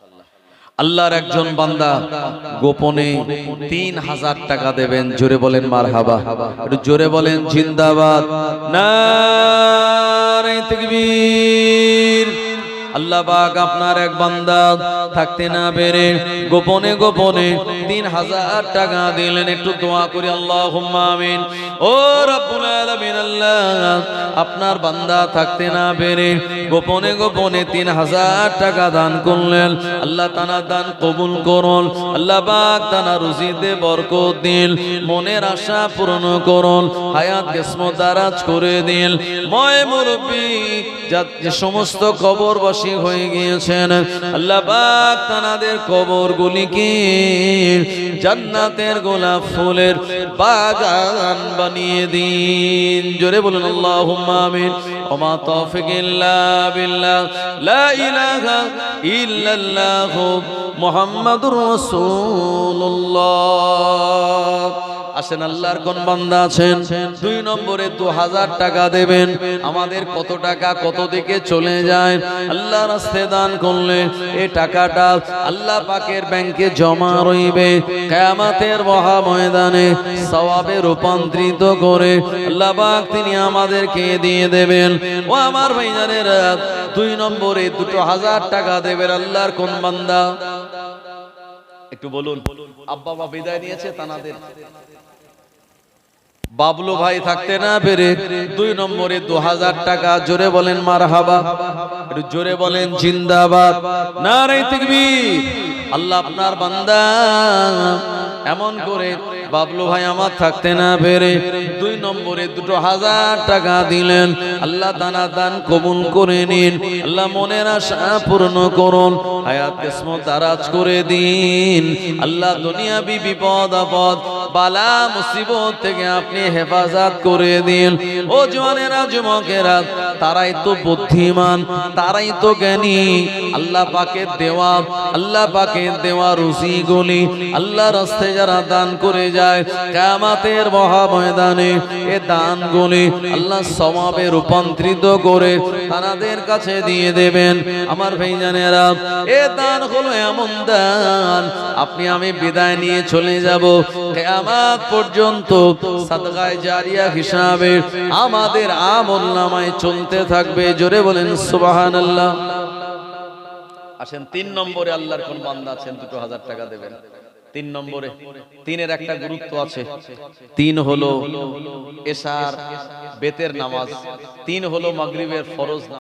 আল্লাহর একজন বান্দা গোপনে 3000 টাকা দেবেন। জোরে বলেন মারহাবা, একটু জোরে বলেন জিন্দাবাদ, নারে তাকবীর। আল্লাহ পাক আপনার এক বান্দা থাকতে না পেরে গোপনে গোপনে 3000 টাকা দিলেন। একটু দোয়া করি, আল্লাহুম্মা আমিন। ও রব্বুল আলামিন, আল্লাহ আপনার বান্দা থাকতে না পেরে গোপনে গোপনে 3000 টাকা দান করলেন। আল্লাহ তাআলা দান কবুল করুন। আল্লাহ পাক তাআলা রুজিতে বরকত দিন, মনের আশা পূরণ করুন, হায়াত কিসমত দারাজ করে দিন। ময় মুরব্বি যে সমস্ত কবরবাসী হয়ে গিয়েছেন, আল্লাহ পাক তাদের কবরগুলিকে জান্নাতের গোলাপ ফুলের বাগান বানিয়ে দিন। জোরে বলুন আল্লাহুম্মা আমিন। ওমা তৌফিক ইল্লা বিল্লাহ, লা ইলাহা ইল্লাল্লাহ মুহাম্মাদুর রাসূলুল্লাহ। আসেন, আল্লাহর কোন বান্দা আছেন 2 নম্বরে 2000 টাকা দেবেন। আমাদের কত টাকা কত দিকে চলে যায়, আল্লাহ রাস্তায় দান করলে এই টাকাটা আল্লাহ পাকের ব্যাংকে জমা রইবে। কিয়ামতের মহা ময়দানে সওয়াবে রূপান্তরিত করে আল্লাহ পাক তিনি আমাদেরকে দিয়ে দেবেন। ও আমার ভাইজানেরা, 2 নম্বরে 2000 টাকা দেবেন আল্লাহর কোন বান্দা? একটু বলুন। আব্বা মা বিদায় নিয়েছে তানাদের, বাবলু ভাই থাকতে না পেরে 2 নম্বরে 2000 টাকা। জোরে বলেন মারহাবা, একটু জোরে বলেন জিন্দাবাদ, নারে তাকবীর। আল্লাহ আপনার বান্দা এমন করে বাবলু ভাই আমার থাকতে না পেরে 2 নম্বরে 2000 টাকা দিলেন। আল্লাহ তাআলা দান কবুল করে নিন। আল্লাহ মনের আশা পূর্ণ করুন, হায়াত কিসমত দারাজ করে দিন। আল্লাহ দুনিয়াবি বিপদ আপদ বালা মুসিবত থেকে আপনি হেফাজত করে দিন। ও জওয়ানেরা, যুবকেরা, তারাই তো বুদ্ধিমান, তারাই তো জ্ঞানী। আল্লাহ পাকের দেওয়া রুজিগুলি আল্লাহ রাস্তায় যারা দান করে যায়, কিয়ামতের মহা ময়দানে এ দানগুলি আল্লাহ সওয়াবে রূপান্তরিত করে তাদের কাছে দিয়ে দেবেন। আমার ভাইজানেরা, এ দান হলো এমন দান, আপনি আমি বিদায় নিয়ে চলে যাব, কিয়ামত পর্যন্ত সাদকায়ে জারিয়া হিসাবে আমাদের আমলনামায় চলতে থাকবে। জোরে বলেন সুবহানাল্লাহ। আসেন, 3 নম্বরে আল্লাহর কোন বান্দা আছেন 2000 টাকা দেবেন? 3 নম্বরে 3-এর একটা গুরুত্ব আছে। 3 হলো এশার বেতের নামাজ, 3 হলো মাগরিবের ফরজ।